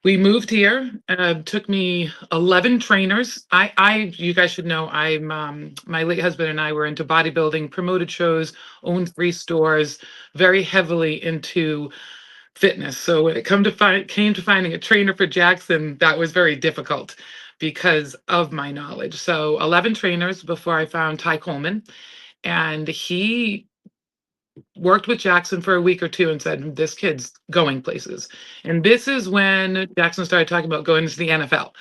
We moved here. Took me 11 trainers. You guys should know, my late husband and I were into bodybuilding, promoted shows, owned 3 stores, very heavily into fitness. So when it came to finding a trainer for Jackson, that was very difficult because of my knowledge. So 11 trainers before I found Ty Coleman, and he worked with Jackson for a week or two and said, this kid's going places. And this is when Jackson started talking about going to the NFL.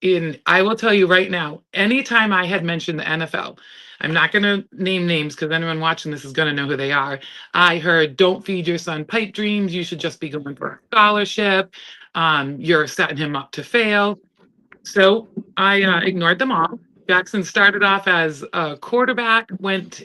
And I will tell you right now, anytime I had mentioned the NFL, I'm not going to name names because anyone watching this is going to know who they are. I heard, don't feed your son pipe dreams. You should just be going for a scholarship. You're setting him up to fail. So I ignored them all. Jackson started off as a quarterback, went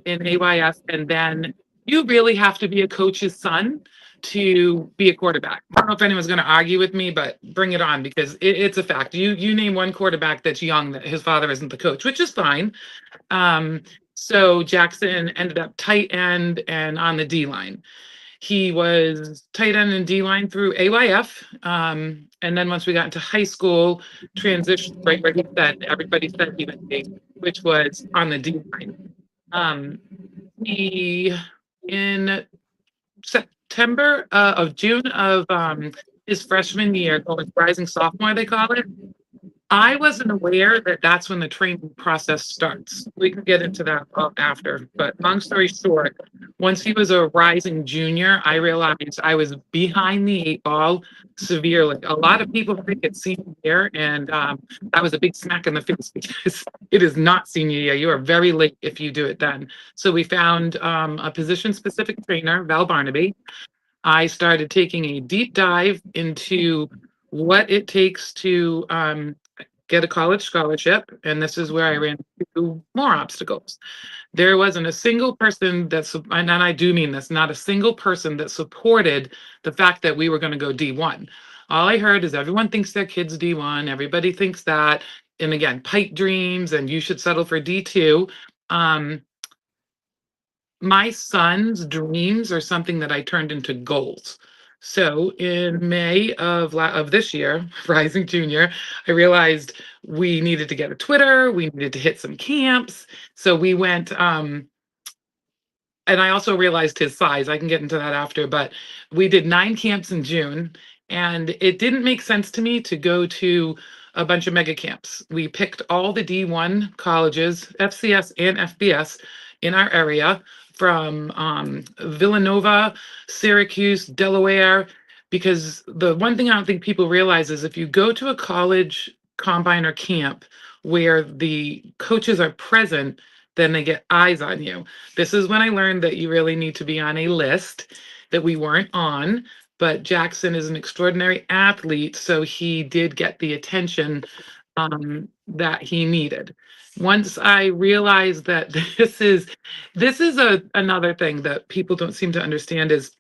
in AYS, and then you really have to be a coach's son to be a quarterback. I don't know if anyone's going to argue with me, but bring it on because it's a fact. You name one quarterback that's young that his father isn't the coach, which is fine. So Jackson ended up tight end and on the D line. He was tight end and D line through AYF. And then once we got into high school, transitioned right where he said, everybody said he would be, which was on the D line. He, in June of his freshman year, going rising sophomore, they call it, I wasn't aware that that's when the training process starts. We can get into that after, but long story short, once he was a rising junior, I realized I was behind the 8 ball severely. A lot of people think it's senior year, and that was a big smack in the face because it is not senior year. You are very late if you do it then. So we found a position-specific trainer, Val Barnaby. I started taking a deep dive into what it takes to get a college scholarship. And this is where I ran into more obstacles. There wasn't a single person and I do mean this, not a single person that supported the fact that we were going to go D1. All I heard is everyone thinks their kid's D1. Everybody thinks that. And again, pipe dreams, and you should settle for D2. My son's dreams are something that I turned into goals. So in May of this year, Rising Junior, I realized we needed to get a Twitter, we needed to hit some camps. So we went, and I also realized his size. I can get into that after, but we did 9 camps in June, and it didn't make sense to me to go to a bunch of mega camps. We picked all the D1 colleges, FCS and FBS, in our area, from Villanova, Syracuse, Delaware, because the one thing I don't think people realize is if you go to a college combine or camp where the coaches are present, then they get eyes on you. This is when I learned that you really need to be on a list that we weren't on, but Jackson is an extraordinary athlete, so he did get the attention that he needed. Once I realized that this is another thing that people don't seem to understand is,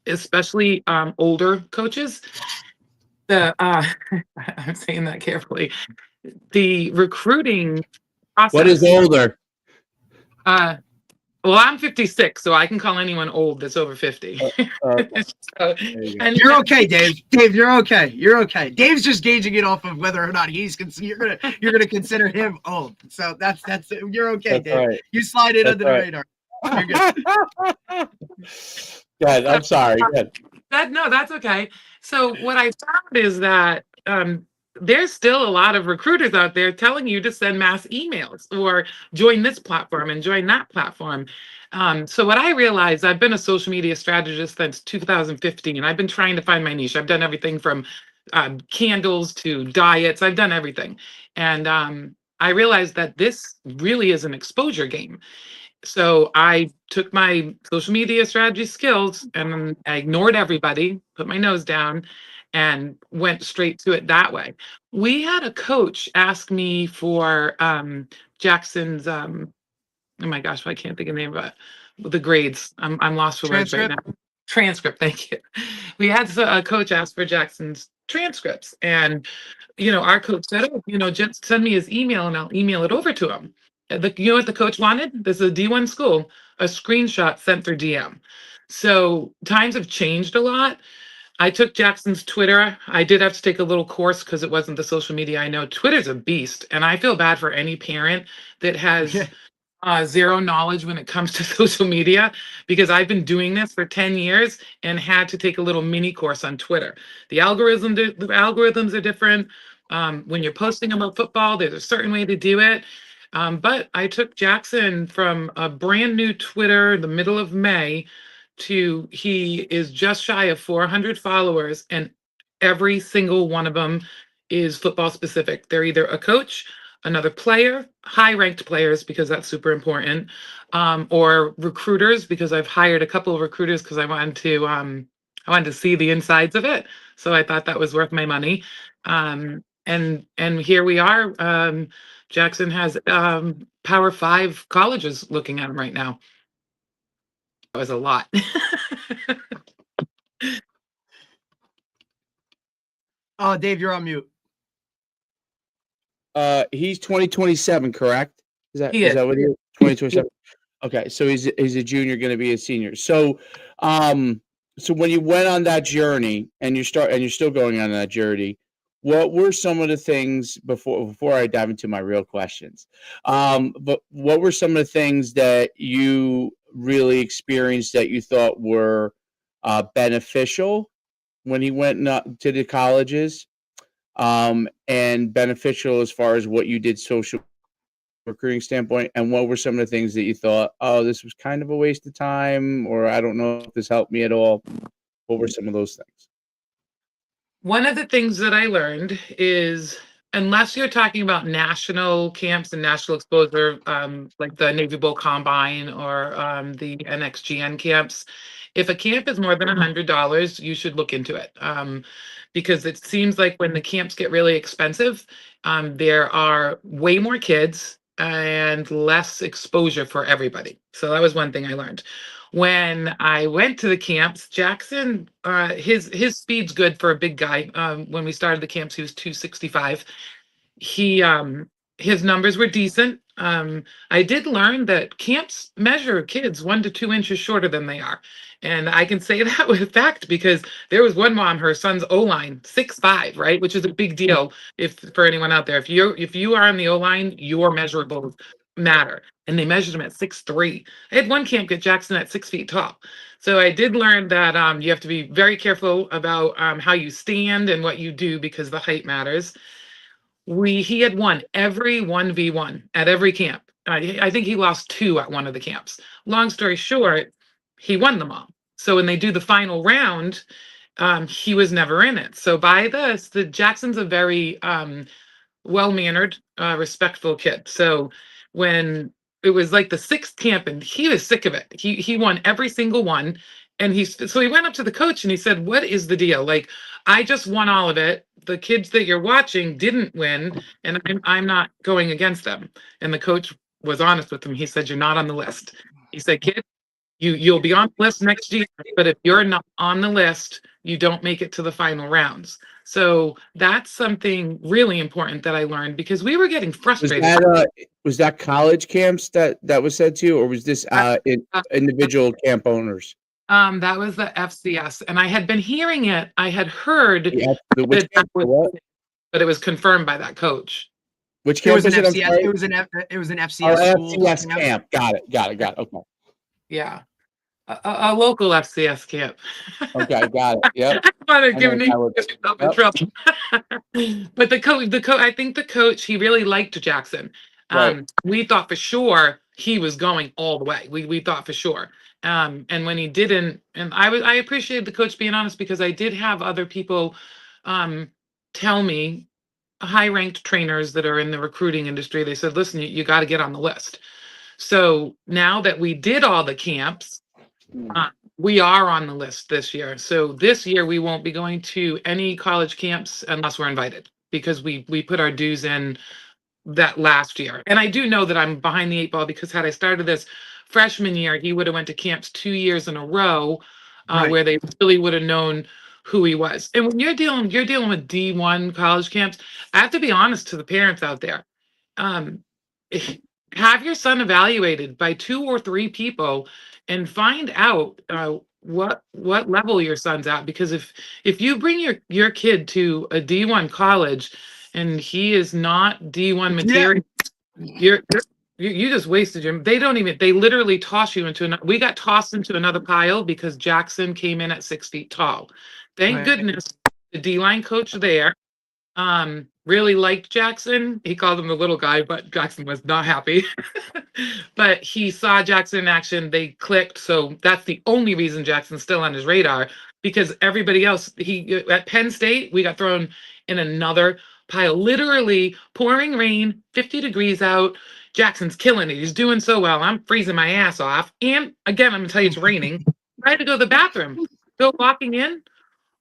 especially older coaches, I'm saying that carefully, the recruiting process. What is older? Well, I'm 56, so I can call anyone old that's over 50. So, you're okay, Dave. Dave, you're okay. You're okay. Dave's just gauging it off of whether or not you're gonna consider him old. So that's you're okay, that's Dave. Right. You slide in under the radar. You're good. Good. I'm sorry. Good. No, that's okay. So what I found is that there's still a lot of recruiters out there telling you to send mass emails or join this platform and join that platform. So what I realized, I've been a social media strategist since 2015. I've been trying to find my niche. I've done everything from candles to diets. I've done everything. And I realized that this really is an exposure game. So I took my social media strategy skills and I ignored everybody, put my nose down, and went straight to it that way. We had a coach ask me for Jackson's, oh my gosh, I can't think of the name of it, the grades. I'm lost for words right now. Transcript, thank you. We had a coach ask for Jackson's transcripts, and our coach said, "Oh, just send me his email and I'll email it over to him." You know what the coach wanted? This is a D1 school, a screenshot sent through DM. So times have changed a lot. I took Jackson's Twitter. I did have to take a little course because it wasn't the social media I know. Twitter's a beast, and I feel bad for any parent that has zero knowledge when it comes to social media, because I've been doing this for 10 years and had to take a little mini course on Twitter. The algorithms are different. When you're posting about football, there's a certain way to do it. But I took Jackson from a brand new Twitter the middle of May to he is just shy of 400 followers, and every single one of them is football specific. They're either a coach, another player, high ranked players, because that's super important, or recruiters, because I've hired a couple of recruiters because I wanted to see the insides of it. So I thought that was worth my money. And here we are. Jackson has Power Five colleges looking at him right now. That was a lot. Oh, Dave, you're on mute. He's 2027, correct? He Is is. that what he is? 2027. Okay, so he's a junior, going to be a senior. So, so when you went on that journey, and you're still going on that journey, what were some of the things before I dive into my real questions? But what were some of the things that you really experienced that you thought were beneficial when he went to the colleges, and beneficial as far as what you did social recruiting standpoint, and what were some of the things that you thought, oh, this was kind of a waste of time, or I don't know if this helped me at all? What were some of those things? One of the things that I learned is, unless you're talking about national camps and national exposure, like the Navy Bowl Combine or the NXGN camps, if a camp is more than $100, you should look into it. Because it seems like when the camps get really expensive, there are way more kids and less exposure for everybody. So that was one thing I learned. When I went to the camps, Jackson, his speed's good for a big guy. When we started the camps, he was 265. He His numbers were decent. I did learn that camps measure kids 1 to 2 inches shorter than they are. And I can say that with fact, because there was one mom, her son's O-line, 6'5", right? Which is a big deal if for anyone out there. If you are on the O-line, your measurables matter. And they measured him at 6'3". I had one camp get Jackson at 6 feet tall. So I did learn that you have to be very careful about how you stand and what you do, because the height matters. He had won every 1v1 at every camp. I think he lost 2 at one of the camps. Long story short, he won them all. So when they do the final round, he was never in it. So by this, the Jackson's a very well-mannered, respectful kid. So when it was like the 6th camp, and he was sick of it. He won every single one. And so he went up to the coach and he said, "What is the deal? Like, I just won all of it. The kids that you're watching didn't win, and I'm not going against them." And the coach was honest with him. He said, "You're not on the list." He said, "Kid, you'll be on the list next year, but if you're not on the list, you don't make it to the final rounds." So that's something really important that I learned, because we were getting frustrated. Was that college camps that was said to you, or was this individual camp owners? That was the FCS, and I had been hearing it. I had heard Which camp? What? but it was confirmed by that coach. Which It camp was an was it? I'm FCS. sorry? It was an Oh, FCS school. FCS camp. Got it. Okay. Yeah, a local FCS camp. Okay, got it. Yep. I don't want to give I know yourself in trouble. But the coach, I think the coach, he really liked Jackson. Right. We thought for sure he was going all the way. We thought for sure. And when he didn't, and I appreciated the coach being honest, because I did have other people tell me, high-ranked trainers that are in the recruiting industry, they said, "Listen, you got to get on the list." So now that we did all the camps, we are on the list this year. So this year we won't be going to any college camps unless we're invited, because we put our dues in that last year. And I do know that I'm behind the 8 ball, because had I started this freshman year, he would have went to camps 2 years in a row, Right. where they really would have known who he was. And when you're dealing with D1 college camps, I have to be honest to the parents out there. Um, have your son evaluated by 2 or 3 people and find out what level your son's at, because if you bring your kid to a D1 college and he is not D1 material, you just wasted your. They literally toss you into we got tossed into another pile because Jackson came in at 6 feet tall. Thank Right. goodness the D-line coach there really liked Jackson. He called him the little guy, but Jackson was not happy. But he saw Jackson in action, they clicked. So that's the only reason Jackson's still on his radar, because everybody else, he at Penn State, we got thrown in another pile. Literally pouring rain, 50 degrees out. Jackson's killing it. He's doing so well. I'm freezing my ass off. And again, I'm gonna tell you it's raining. I had to go to the bathroom. So walking in,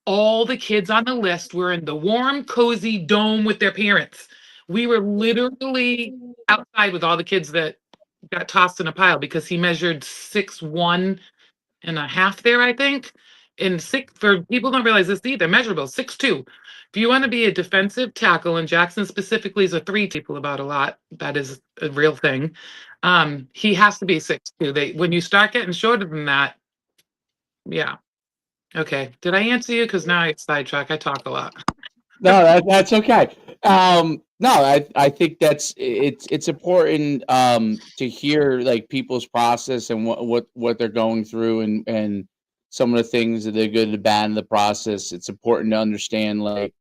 all the kids on the list were in the warm, cozy dome with their parents. We were literally outside with all the kids that got tossed in a pile because he measured 6'1.5" there, I think. And six, for people don't realize this either, measurable 6'2". If you want to be a defensive tackle, and Jackson specifically is a 3 people about a lot, that is a real thing. He has to be 6'2". When you start getting shorter than that, yeah. Okay. Did I answer you? Because now I sidetrack. I talk a lot. No, that's okay. No, I think it's important to hear like people's process and what they're going through and some of the things that they're good, the bad in the process. It's important to understand like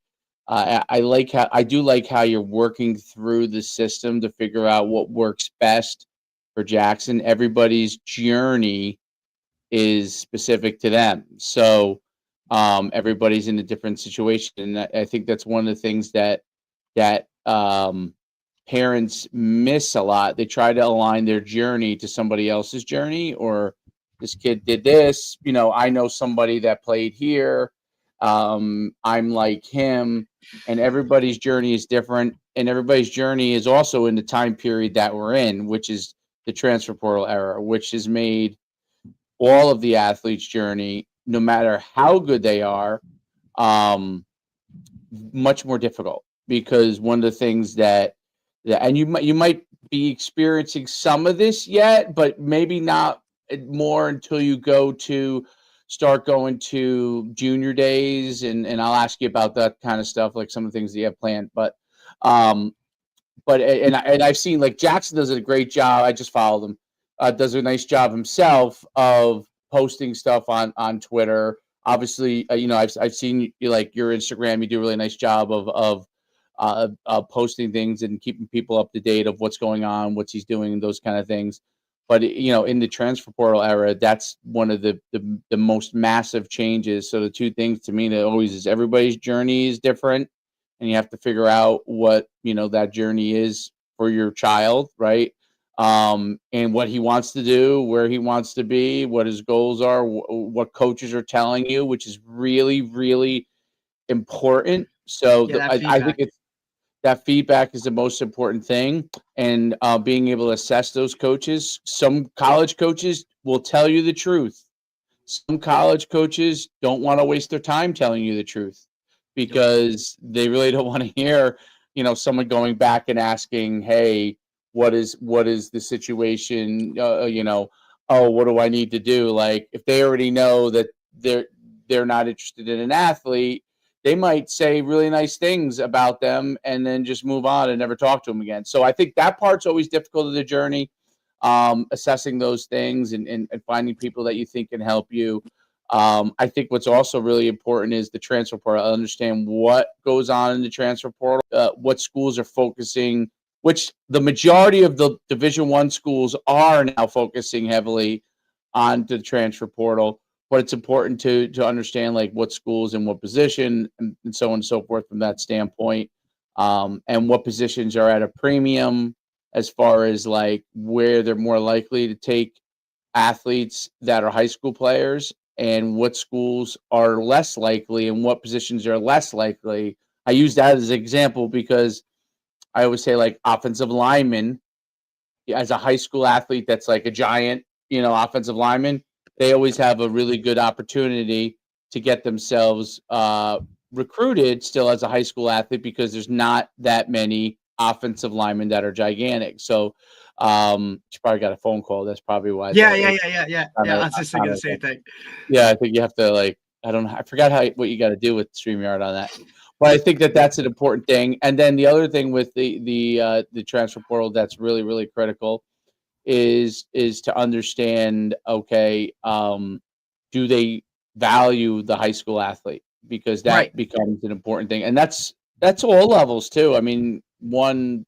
I do like how you're working through the system to figure out what works best for Jackson. Everybody's journey is specific to them. So everybody's in a different situation. And I think that's one of the things that parents miss a lot. They try to align their journey to somebody else's journey, or this kid did this. I know somebody that played here. I'm like him, and everybody's journey is different. And everybody's journey is also in the time period that we're in, which is the transfer portal era, which has made all of the athletes' journey, no matter how good they are, much more difficult. Because one of the things and you might be experiencing some of this yet, but maybe not more until you start going to junior days, and I'll ask you about that kind of stuff, like some of the things that you have planned. And I've seen like Jackson does a great job. I just followed him. Does a nice job himself of posting stuff on Twitter. Obviously, I've seen you like your Instagram. You do a really nice job of posting things and keeping people up to date of what's going on, what he's doing, and those kind of things. But in the transfer portal era, that's one of the most massive changes. So the two things to me that always is everybody's journey is different, and you have to figure out what that journey is for your child, right? And what he wants to do, where he wants to be, what his goals are, what coaches are telling you, which is really, really important. So I think that feedback is the most important thing, and being able to assess those coaches. Some college coaches will tell you the truth. Some college coaches don't want to waste their time telling you the truth because they really don't want to hear, someone going back and asking, "Hey, what is the situation? Oh, what do I need to do?" Like if they already know that they're not interested in an athlete, they might say really nice things about them and then just move on and never talk to them again. So I think that part's always difficult of the journey, assessing those things and finding people that you think can help you. I think what's also really important is the transfer portal. I understand what goes on in the transfer portal, what schools are focusing, which the majority of the Division I schools are now focusing heavily on the transfer portal. But it's important to understand like what schools and what position and so on and so forth from that standpoint, and what positions are at a premium as far as like where they're more likely to take athletes that are high school players, and what schools are less likely and what positions are less likely. I use that as an example because I always say like offensive lineman as a high school athlete that's like a giant, offensive lineman, they always have a really good opportunity to get themselves recruited still as a high school athlete because there's not that many offensive linemen that are gigantic. So she probably got a phone call. That's probably why. Yeah. I was just thinking the same thing. Yeah, I think you have to I don't know. I forgot what you got to do with StreamYard on that. But I think that's an important thing. And then the other thing with the transfer portal that's really, really critical is to understand, okay, do they value the high school athlete? Because that becomes an important thing. And that's all levels too. I mean, one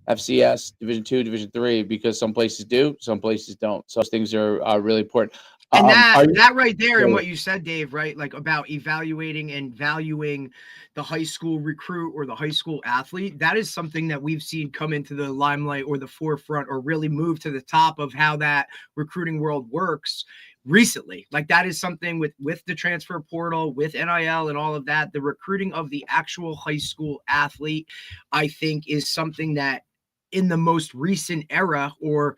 FCS, Division 2, Division 3, because some places do, some places don't. So those things are really important. And that right there and what you said, Dave, right? Like about evaluating and valuing the high school recruit or the high school athlete, that is something that we've seen come into the limelight or the forefront or really move to the top of how that recruiting world works recently. Like that is something with the transfer portal, with NIL and all of that, the recruiting of the actual high school athlete, I think is something that in the most recent era, or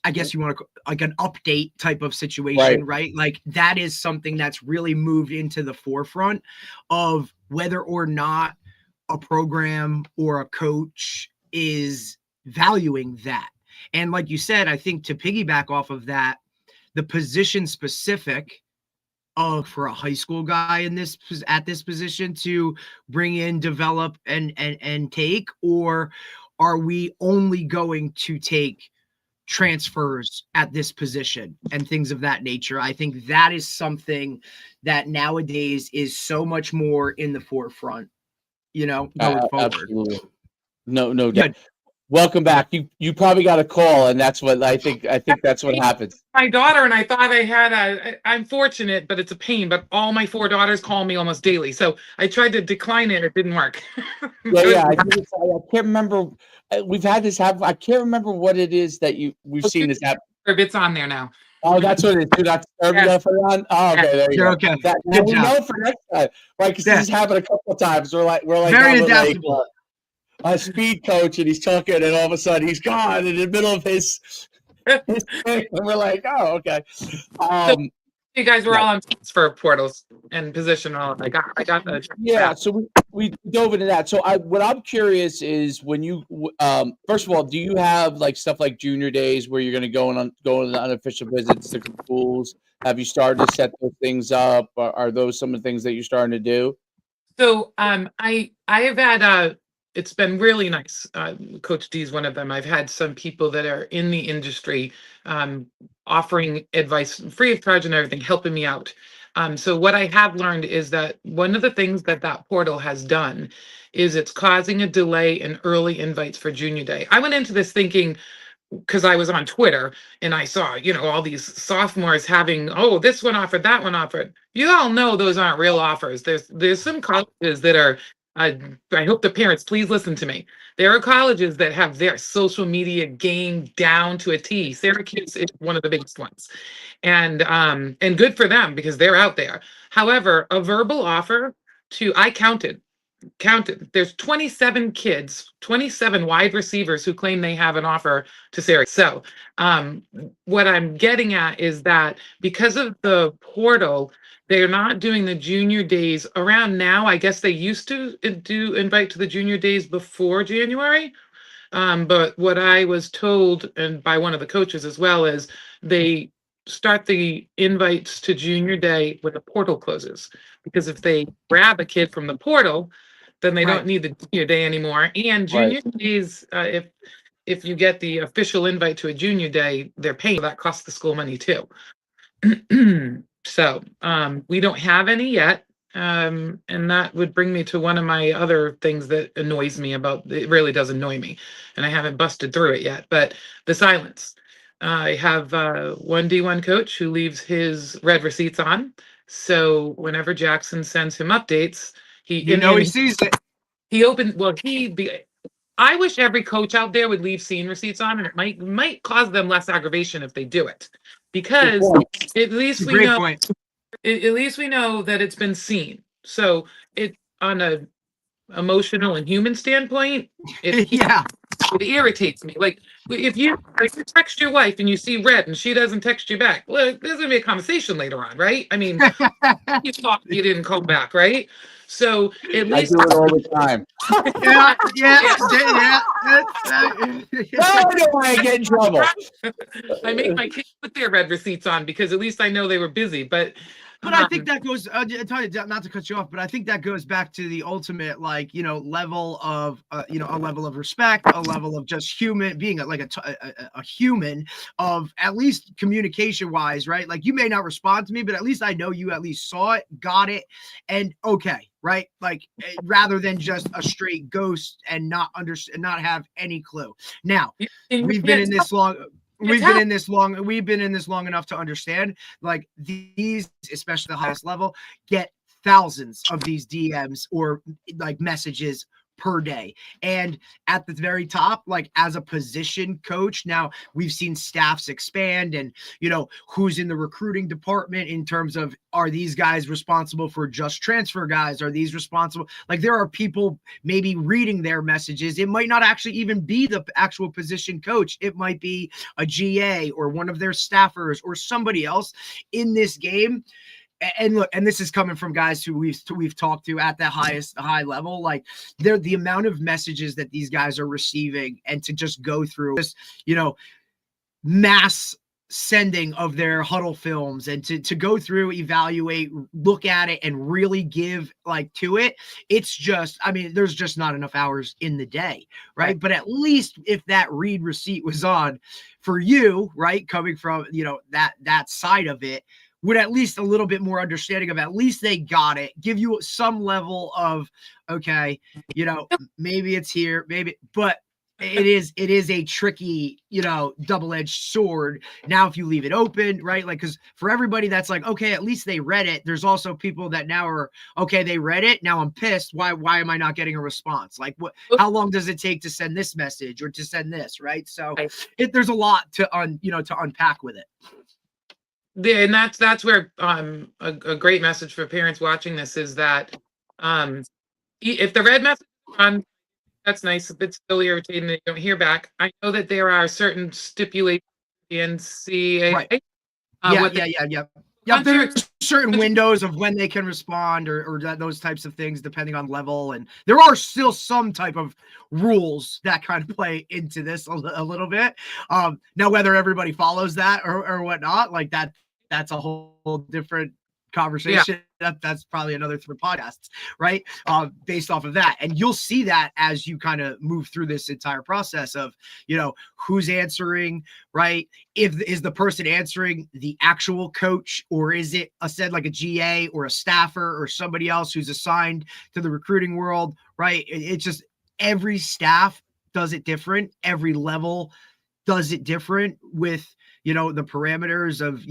I guess you want to like an update type of situation, right? Like that is something that's really moved into the forefront of whether or not a program or a coach is valuing that. And like you said, I think to piggyback off of that, the position specific for a high school guy at this position to bring in, develop, and take, or are we only going to take transfers at this position and things of that nature? I think that is something that nowadays is so much more in the forefront, going forward. Absolutely. No doubt. Welcome back. You probably got a call, and that's what I think that's what happens. My daughter and I thought I had I'm fortunate, but it's a pain, but all my 4 daughters call me almost daily. So I tried to decline it. It didn't work. Yeah. I can't remember. We've had this happen. I can't remember what it is that we've seen this happen. It's on there now. Oh, that's what it is. Do not disturb. Yes. On. Oh, okay. There you go. Okay. Now we know for next time, right? Because this has happened a couple of times. We're like very adaptable. A speed coach, and he's talking, and all of a sudden he's gone in the middle of his thing, and we're like, oh, okay. So you guys were all on transfer portals and position. I got the So we dove into that. So what I'm curious is when you first of all, do you have like stuff like junior days where you're going to go on the unofficial visits to schools? Have you started to set those things up? Are those some of the things that you're starting to do? So I have had it's been really nice. Coach D is one of them. I've had some people that are in the industry offering advice free of charge and everything, helping me out. So what I have learned is that one of the things that portal has done is it's causing a delay in early invites for junior day. I went into this thinking, because I was on Twitter and I saw, all these sophomores having, this one offered, that one offered. You all know those aren't real offers. There's some colleges that are, I hope the parents, please listen to me. There are colleges that have their social media game down to a T. Syracuse is one of the biggest ones. And good for them because they're out there. However, a verbal offer I counted, there's 27 kids, 27 wide receivers who claim they have an offer to Syracuse. So what I'm getting at is that because of the portal, they're not doing the junior days around now. I guess they used to do invite to the junior days before January. But what I was told, and by one of the coaches as well, is they start the invites to junior day when the portal closes. Because if they grab a kid from the portal, then they don't need the junior day anymore. And junior days, if you get the official invite to a junior day, they're paying. That costs the school money too. So we don't have any yet. And that would bring me to one of my other things that annoys me it really does annoy me. And I haven't busted through it yet, but the silence. I have one D1 coach who leaves his red receipts on. So whenever Jackson sends him updates, he sees it. He opened, I wish every coach out there would leave scene receipts on, and it might cause them less aggravation if they do it, because at least we know that it's been seen. So it on a emotional and human standpoint, it Yeah. it irritates me. Like if you text your wife and you see red and she doesn't text you back, well, there's gonna be a conversation later on, right? I mean, you thought you didn't come back, right? So at I least do it all the time. Yeah, yeah, yeah, Now I know why I get in trouble. I make my kids put their red receipts on because at least I know they were busy. But I think that goes, Tanya, not to cut you off, but I think that goes back to the ultimate, like, level of, a level of respect, a level of just human being, like a human of at least communication wise, right? Like, you may not respond to me, but at least I know you at least saw it, got it, and okay, right? Like, rather than just a straight ghost and not understand, not have any clue. Now, we've been in this long. We've been in this long enough to understand, like, these, especially the highest level, get thousands of these DMs or like messages per day. And at the very top, like, as a position coach, now we've seen staffs expand, and who's in the recruiting department in terms of, are these guys responsible for just transfer guys? Are these responsible? Like, there are people maybe reading their messages. It might not actually even be the actual position coach. It might be a GA or one of their staffers or somebody else in this game. And look, and this is coming from guys who we've talked to at the high level. Like, the amount of messages that these guys are receiving, and to just go through this, mass sending of their huddle films, and to go through, evaluate, look at it, and really give like to it. It's just, I mean, there's just not enough hours in the day, right? But at least if that read receipt was on for you, right, coming from that side of it, would at least a little bit more understanding of, at least they got it, give you some level of, okay, maybe it's here, maybe, but it is a tricky, double-edged sword. Now, if you leave it open, right? Like, because for everybody that's like, okay, at least they read it, there's also people that now are, okay, they read it, now I'm pissed. Why am I not getting a response? Like, how long does it take to send this message or to send this, right? So there's a lot to unpack with it. Yeah, and that's where a great message for parents watching this is that if the red message is on, that's nice. If it's still irritating that you don't hear back, I know that there are certain stipulations in CAA. Right. Yeah. There's certain windows of when they can respond, or those types of things, depending on level. And there are still some type of rules that kind of play into this a little bit. Now, whether everybody follows that or whatnot, like that's a whole different conversation. That's probably another 3 podcasts, right? Based off of that. And you'll see that as you kind of move through this entire process of, who's answering, right? Is the person answering the actual coach, or is it like a GA or a staffer or somebody else who's assigned to the recruiting world, right? It's just, every staff does it different. Every level does it different with, the parameters of,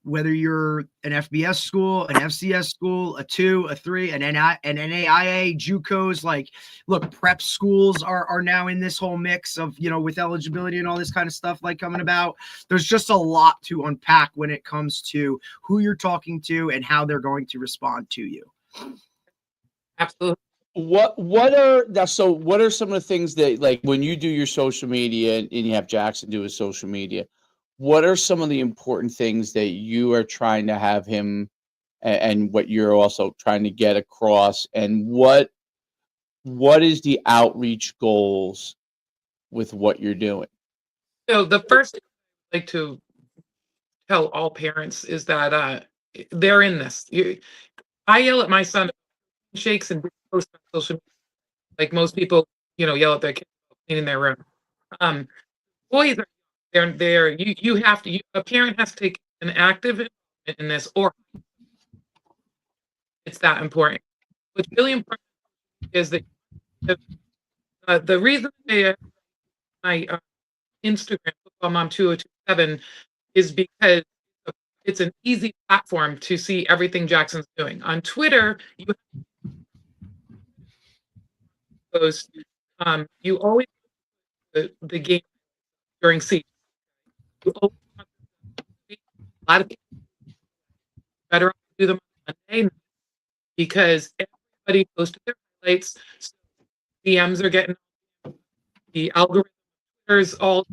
whether you're an FBS school, an FCS school, a 2, a 3, an NAIA, JUCOs. Like, look, prep schools are now in this whole mix of, with eligibility and all this kind of stuff like coming about. There's just a lot to unpack when it comes to who you're talking to and how they're going to respond to you. Absolutely. What are some of the things that, like, when you do your social media and you have Jackson do his social media, what are some of the important things that you are trying to have him, and what you're also trying to get across, and what is the outreach goals with what you're doing? So the first thing I'd like to tell all parents is that they're in this. I yell at my son shakes and post on social media, like most people, yell at their kids cleaning their room. Boys are they're you have to, a parent has to take an active involvement in this, or it's that important. What's really important is that the reason my Instagram, football mom 2027, is because it's an easy platform to see everything Jackson's doing. On Twitter, you post, you always the game during season. You always a lot of people better off to do them on Monday, because everybody posted their highlights. So DMs are getting the algorithms all,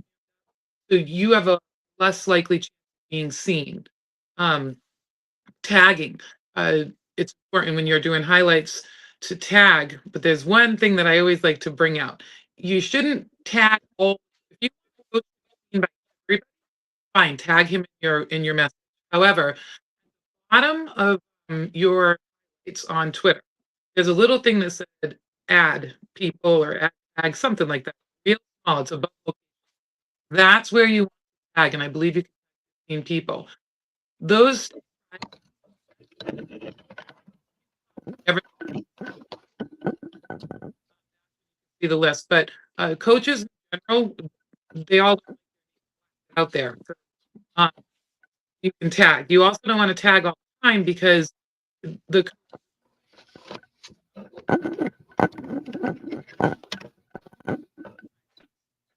so you have a less likely chance of being seen. Tagging. It's important when you're doing highlights to tag, but there's one thing that I always like to bring out. You shouldn't tag all. If you go by everybody, fine, tag him in your message. However, bottom of your it's on Twitter, there's a little thing that said add people or add tag, something like that. Real small, it's above. That's where you tag, and I believe you can tag 15 people. Those ever see the list, but coaches in general, they all out there. You can tag. You also don't want to tag all the time because the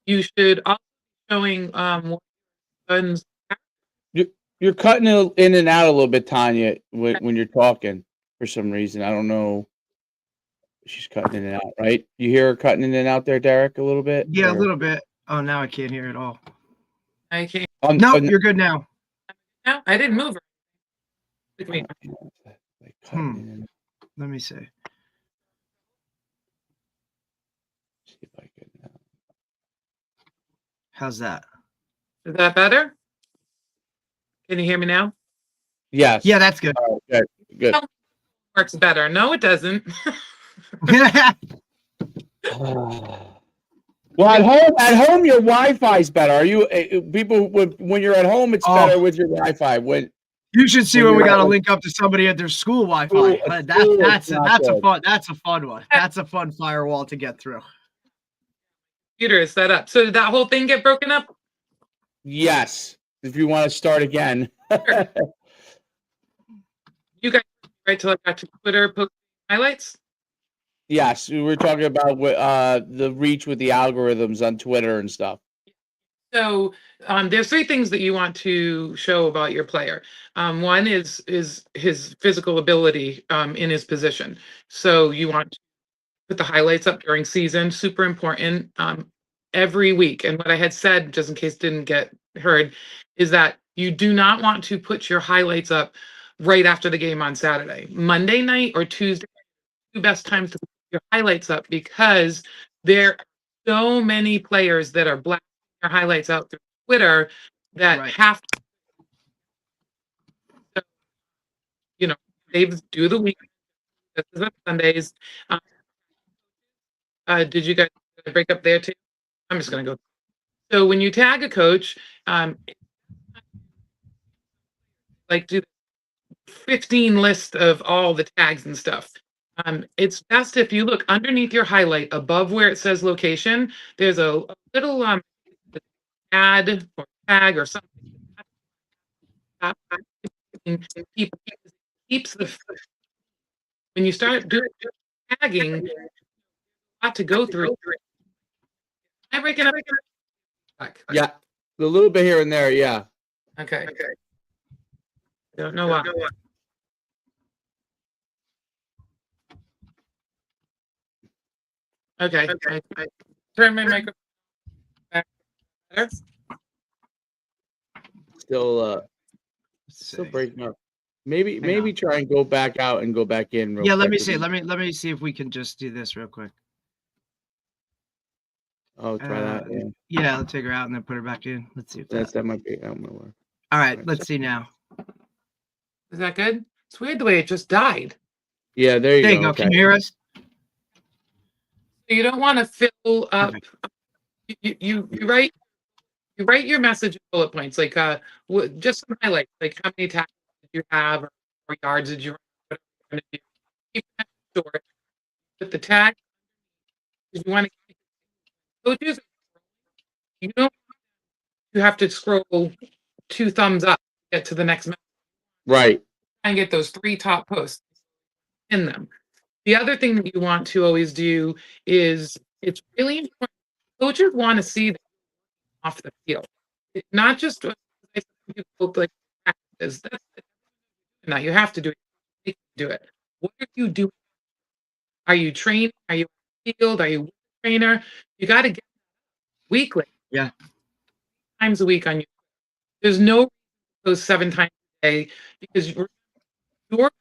you should also be showing guns. You're cutting in and out a little bit, Tanya, when you're talking for some reason. I don't know. She's cutting in and out, right? You hear her cutting in and out there, Derek, a little bit? Yeah, Or? a little bit. Oh, now I can't hear it all. I can't. No, you're good now. No, I didn't move. Like cutting in and out. Let me see. See if I can. How's that? Is that better? Can you hear me now? Yes. Yeah, that's good. Good. Good. Works better. No, it doesn't. Well, at home, your Wi-Fi is better. Are you people when you're at home? It's better with your Wi-Fi. When you should see when we got to link up to somebody at their school Wi-Fi. That's a fun one. That's a fun firewall to get through. Computer is set up. So did that whole thing get broken up? Yes. If you want to start again. Sure. You guys right till I got to Twitter post highlights? Yes, we were talking about the reach with the algorithms on Twitter and stuff. So there's three things that you want to show about your player. One is his physical ability in his position. So you want to put the highlights up during season, super important, every week. And what I had said, just in case it didn't get heard, is that you do not want to put your highlights up right after the game on Saturday. Monday night or Tuesday, the best times to put your highlights up because there are so many players that are blasting their highlights out through Twitter that have to, so, they do the week. This is on Sundays. Did you guys break up there too? I'm just going to go. So when you tag a coach, like do 15 list of all the tags and stuff. It's best if you look underneath your highlight above where it says location, there's a little add or tag or something. Keeps the when you start doing tagging, a lot to go through. Am I breaking up? Yeah, a little bit here and there. Yeah. Okay. Don't know why. Okay. I turn my microphone back. Better? Still breaking up. Maybe try and go back out and go back in. Yeah, let me see. Let me see if we can just do this real quick. Oh, try that. Yeah, let's take her out and then put her back in. Let's see if that might be. I'm gonna work. All right, let's see now. Is that good? It's weird the way it just died. Yeah, there you go. Okay. Can you hear us? You don't want to fill up. Okay. You write your message in bullet points, like just some highlights, like how many tackles did you have, or yards did you run, whatever you're going to do. Keep that short. Put the tag. You want to keep coaches. You don't. You have to scroll 2 thumbs up to get to the next message. Right. And get those 3 top posts in them. The other thing that you want to always do is it's really important. Coaches want to see that off the field. It's not just like practice. Now you have to do it. You do it. What are you doing? Are you training? Are you in the field? Are you with a trainer? You got to get weekly, Yeah. times a week on your. There's no reason to post 7 times a day because your goal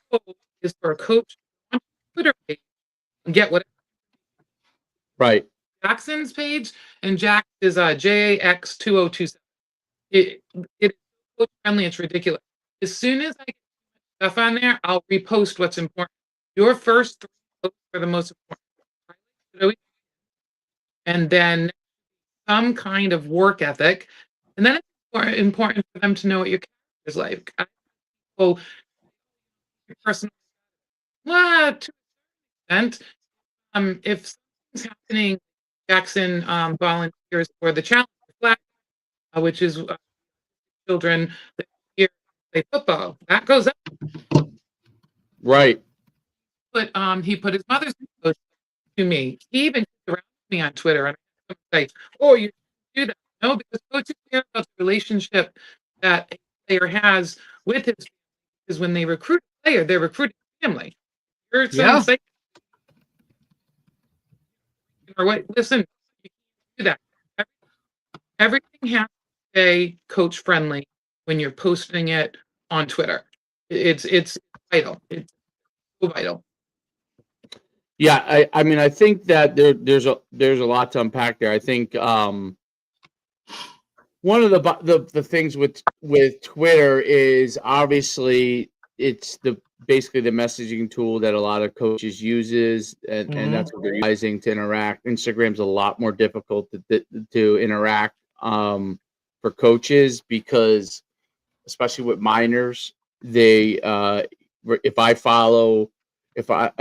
is for a coach on Twitter page and get whatever Right. Jackson's page, and Jack is JAX2027. It is coach friendly. It's ridiculous. As soon as I get stuff on there, I'll repost what's important. Your first 3 posts are the most important. And then some kind of work ethic. And then it's important for them to know what your character is like. Well, your personal, well, to an extent, if something's happening, Jackson volunteers for the Challenge Flag, which is children that here play football. That goes up. Right. But he put his mother's post to me. He even around me on Twitter and I say, "Oh, you do that?" No, because coaches care about the relationship that a player has with his. Because when they recruit a player, they're recruiting family. You're some Yeah. say, or what? Listen, you can't do that. Everything has to stay coach friendly when you're posting it on Twitter. It's vital. It's so vital. Yeah, I mean, I think that there's a lot to unpack there. I think one of the things with Twitter is obviously it's basically the messaging tool that a lot of coaches uses, and that's what they're using to interact. Instagram's a lot more difficult to interact for coaches because, especially with minors, they if I follow. If I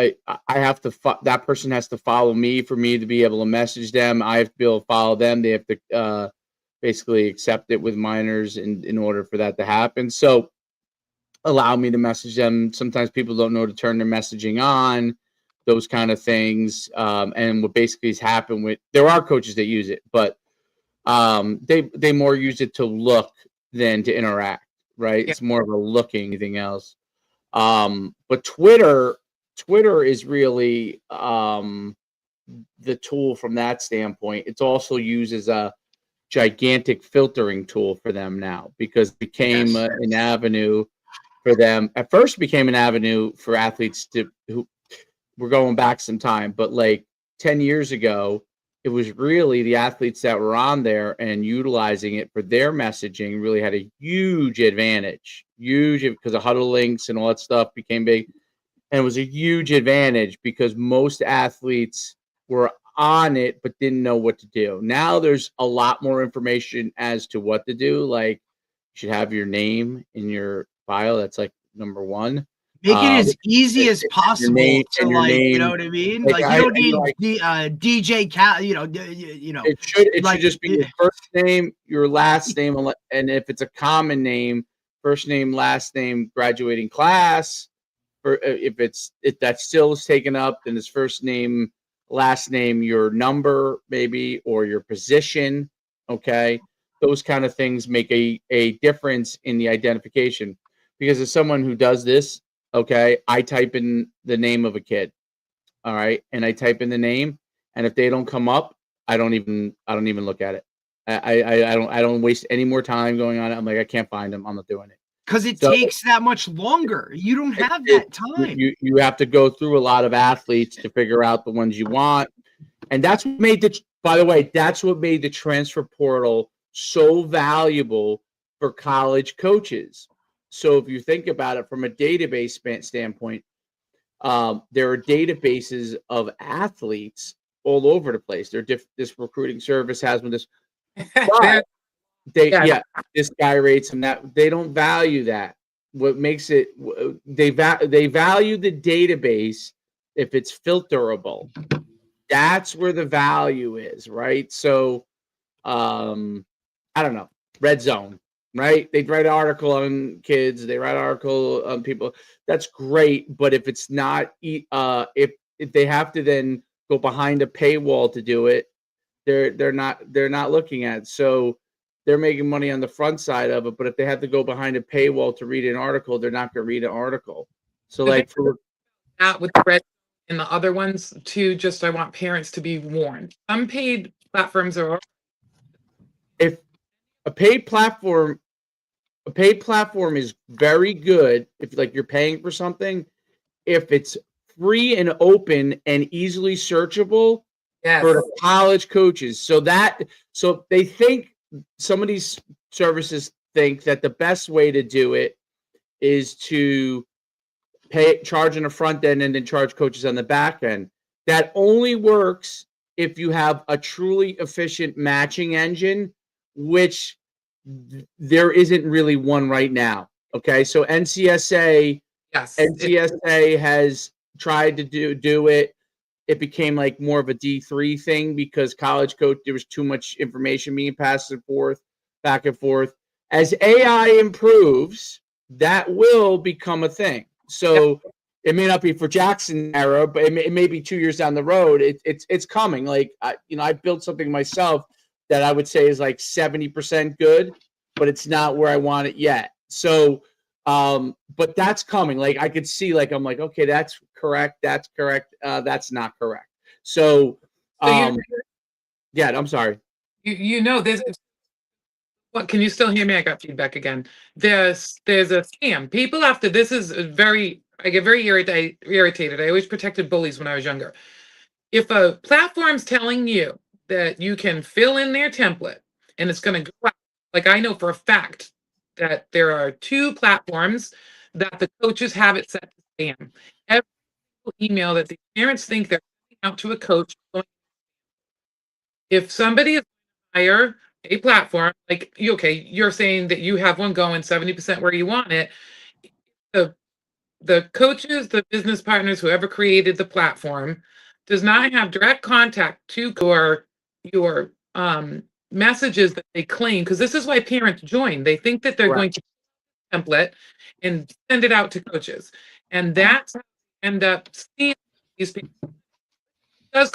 have to that person has to follow me for me to be able to message them. I have to be able to follow them. They have to basically accept it with minors in order for that to happen. So allow me to message them. Sometimes people don't know to turn their messaging on, those kind of things. And what basically has happened there are coaches that use it, but they more use it to look than to interact, right? Yeah. It's more of a looking anything else. But Twitter is really the tool from that standpoint. It's also used as a gigantic filtering tool for them now because it became an avenue for them. At first, it became an avenue for athletes who we're going back some time, but like 10 years ago, it was really the athletes that were on there and utilizing it for their messaging really had a huge advantage. Huge because of huddle links and all that stuff became big. And it was a huge advantage because most athletes were on it but didn't know what to do. Now there's a lot more information as to what to do. Like you should have your name in your file. That's like number one. Make it as easy as possible to you know what I mean? Like you don't need the DJ Cat, you know. It should just be your first name, your last name, and if it's a common name, first name, last name, graduating class. If that still is taken up, then it's first name, last name, your number maybe, or your position. Okay, those kind of things make a difference in the identification. Because as someone who does this, okay, I type in the name of a kid, all right, and I type in the name, and if they don't come up, I don't even look at it. I don't waste any more time going on it. I'm like, I can't find them. I'm not doing it. Because it takes that much longer. You don't have that time. You have to go through a lot of athletes to figure out the ones you want. And that's what made that's what made the transfer portal so valuable for college coaches. So if you think about it from a database standpoint, there are databases of athletes all over the place. This recruiting service has one. This, but this guy rates them. That they don't value that. What makes it they value the database if it's filterable. That's where the value is, right? So, I don't know. Red zone, right? They write an article on kids. They write an article on people. That's great, but if it's not, if they have to then go behind a paywall to do it, they're not looking at it. So they're making money on the front side of it, but if they have to go behind a paywall to read an article, they're not going to read an article. So like for out with the red and the other ones too, just I want parents to be warned. Some paid platforms are If a paid platform is very good if like you're paying for something, if it's free and open and easily searchable for yes. the college coaches. So they think, some of these services think that the best way to do it is to charge on the front end and then charge coaches on the back end. That only works if you have a truly efficient matching engine, which there isn't really one right now. Okay, so Yes. NCSA has tried to do it. It became like more of a D3 thing because college coach, there was too much information being passed and forth, back and forth. As AI improves, that will become a thing. So it may not be for Jackson era, but it may be 2 years down the road. It's coming. Like I built something myself that I would say is like 70% good, but it's not where I want it yet. So but that's coming. Like I could see, like I'm like, okay, that's correct, that's not correct. So So yeah, I'm sorry. there's what, can you still hear me? I got feedback again. There's a scam. People after this is I get very irritated. I always protected bullies when I was younger. If a platform's telling you that you can fill in their template and it's going to go out, like I know for a fact that there are 2 platforms that the coaches have it set to spam. Every email that the parents think they're sending out to a coach, if somebody is hire a platform, like you're saying that you have one going 70% where you want it. The the coaches, the business partners, whoever created the platform, does not have direct contact to your messages that they claim, because this is why parents join. They think that they're Right. going to template and send it out to coaches, and that's how you end up seeing these people. It does.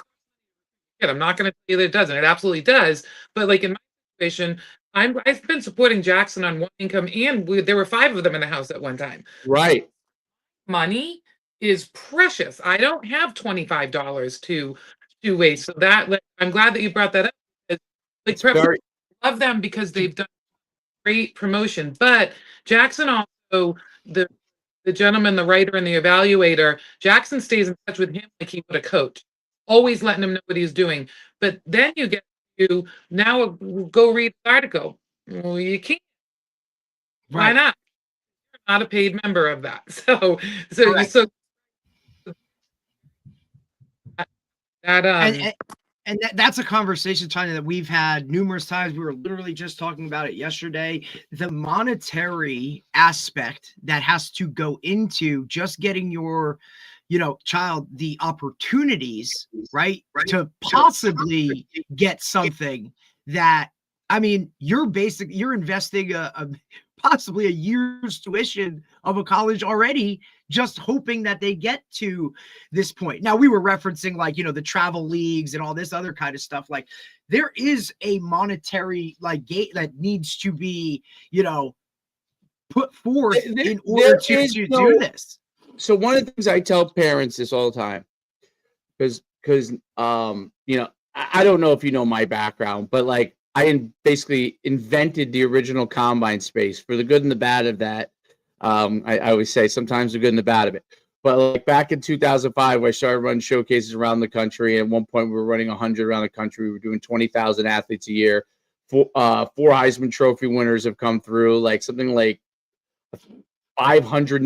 I'm not going to tell you that it doesn't. It absolutely does. But like in my situation, I've been supporting Jackson on one income, and there were 5 of them in the house at one time. Right. Money is precious. I don't have $25 to waste. So I'm glad that you brought that up. Like, Very love them because they've done great promotion. But Jackson also, the gentleman, the writer, and the evaluator, Jackson stays in touch with him like he would a coach, always letting him know what he's doing. But then you get to now go read the article. Well, you can't. Why Right. not? You're not a paid member of that. Correct. So that And that's a conversation, China, that we've had numerous times. We were literally just talking about it yesterday. The monetary aspect that has to go into just getting your, child the opportunities, right, to possibly get something that, I mean, you're investing possibly a year's tuition of a college already, just hoping that they get to this point. Now, we were referencing like, the travel leagues and all this other kind of stuff. Like there is a monetary like gate that needs to be, put forth in order to do this. So one of the things I tell parents this all the time, because I don't know if you know my background, but like basically invented the original combine space, for the good and the bad of that. I always say sometimes the good and the bad of it. But like back in 2005, I started running showcases around the country. At one point, we were running 100 around the country. We were doing 20,000 athletes a year. 4 Heisman Trophy winners have come through. Like something like 500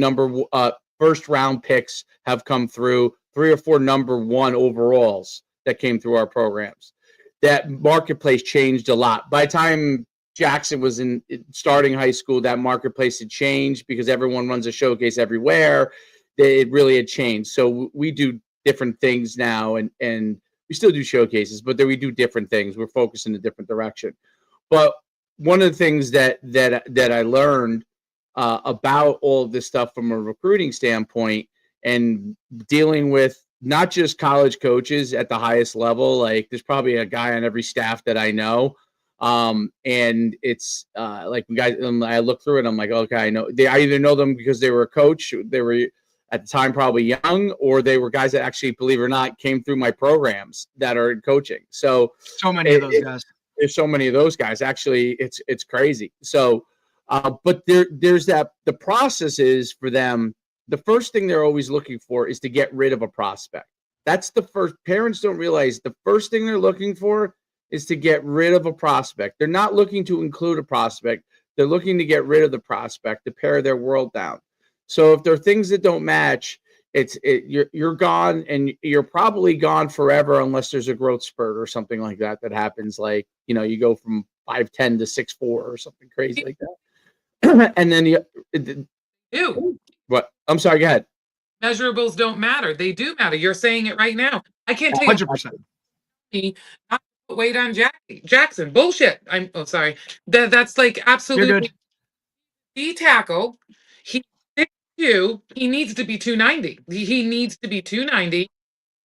first round picks have come through. 3 or 4 number 1 overalls that came through our programs. That marketplace changed a lot. By the time Jackson was in starting high school, that marketplace had changed because everyone runs a showcase everywhere. It really had changed. So we do different things now, and we still do showcases, but then we do different things. We're focused in a different direction. But one of the things that I learned about all of this stuff from a recruiting standpoint, and dealing with not just college coaches at the highest level, like there's probably a guy on every staff that I know. And it's like guys, I look through it, I'm like, okay, I know I either know them because they were a coach, they were at the time probably young, or they were guys that actually, believe it or not, came through my programs that are in coaching. So many of those guys. There's so many of those guys. Actually, it's crazy. So, but there's that. The process is for them. The first thing they're always looking for is to get rid of a prospect. That's the first. Parents don't realize the first thing they're looking for is to get rid of a prospect. They're not looking to include a prospect. They're looking to get rid of the prospect to pare their world down. So if there are things that don't match, you're gone, and you're probably gone forever unless there's a growth spurt or something like that happens. Like, you go from 5'10" to 6'4" or something crazy like that. And then Ew. what? I'm sorry. Go ahead. Measurables don't matter. They do matter. You're saying it right now. I can't tell you 100%. not to put weight on Jackson. Bullshit. Sorry. That's like You're absolutely good. D tackle. He 6'2". He needs to be 290. He needs to be 290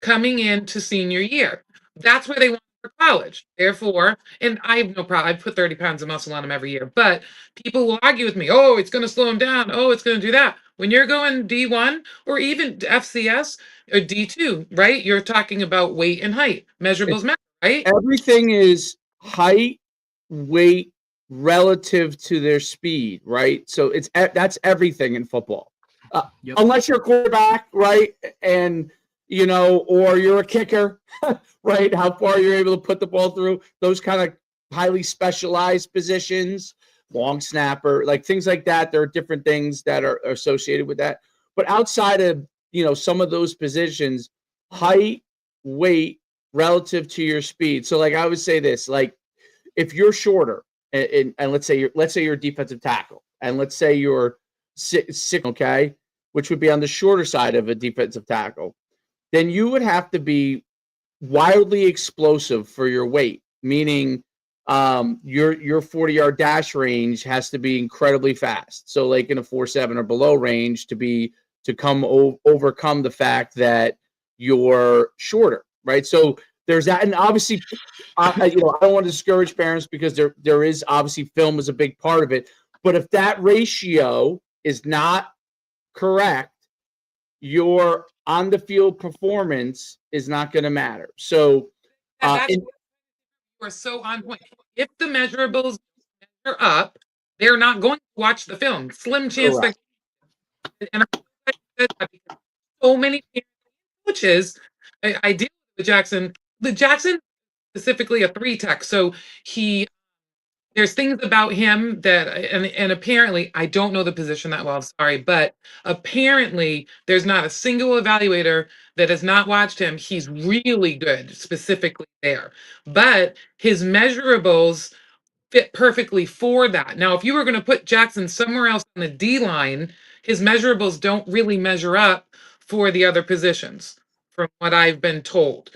coming into senior year. That's where they want for college. Therefore, and I have no problem. I put 30 pounds of muscle on him every year. But people will argue with me, oh, it's going to slow him down. Oh, it's going to do that. When you're going D1 or even FCS or D2, right? You're talking about weight and height. Measurables matter, right? Everything is height, weight relative to their speed, right? So that's everything in football. Yep. Unless you're a quarterback, right? And or you're a kicker, right? How far you're able to put the ball through, those kind of highly specialized positions, long snapper, like things like that. There are different things that are associated with that. But outside of, some of those positions, height, weight relative to your speed. So like I would say this, like if you're shorter and let's say you're a defensive tackle, and let's say you're 6', okay, which would be on the shorter side of a defensive tackle, then you would have to be wildly explosive for your weight, meaning your 40-yard dash range has to be incredibly fast. So like in a 4.7 or below range to overcome the fact that you're shorter, right? So there's that, and obviously, I don't want to discourage parents because there is obviously film is a big part of it. But if that ratio is not correct, your on the field performance is not going to matter. So You are so on point. If the measurables are up, they're not going to watch the film. Slim chance that, and I said that because so many coaches, I deal with Jackson. The Jackson specifically a 3 tech, so there's things about him that, and apparently, I don't know the position that well, I'm sorry, but apparently there's not a single evaluator that has not watched him. He's really good specifically there. But his measurables fit perfectly for that. Now, if you were going to put Jackson somewhere else on the D line, his measurables don't really measure up for the other positions, from what I've been told.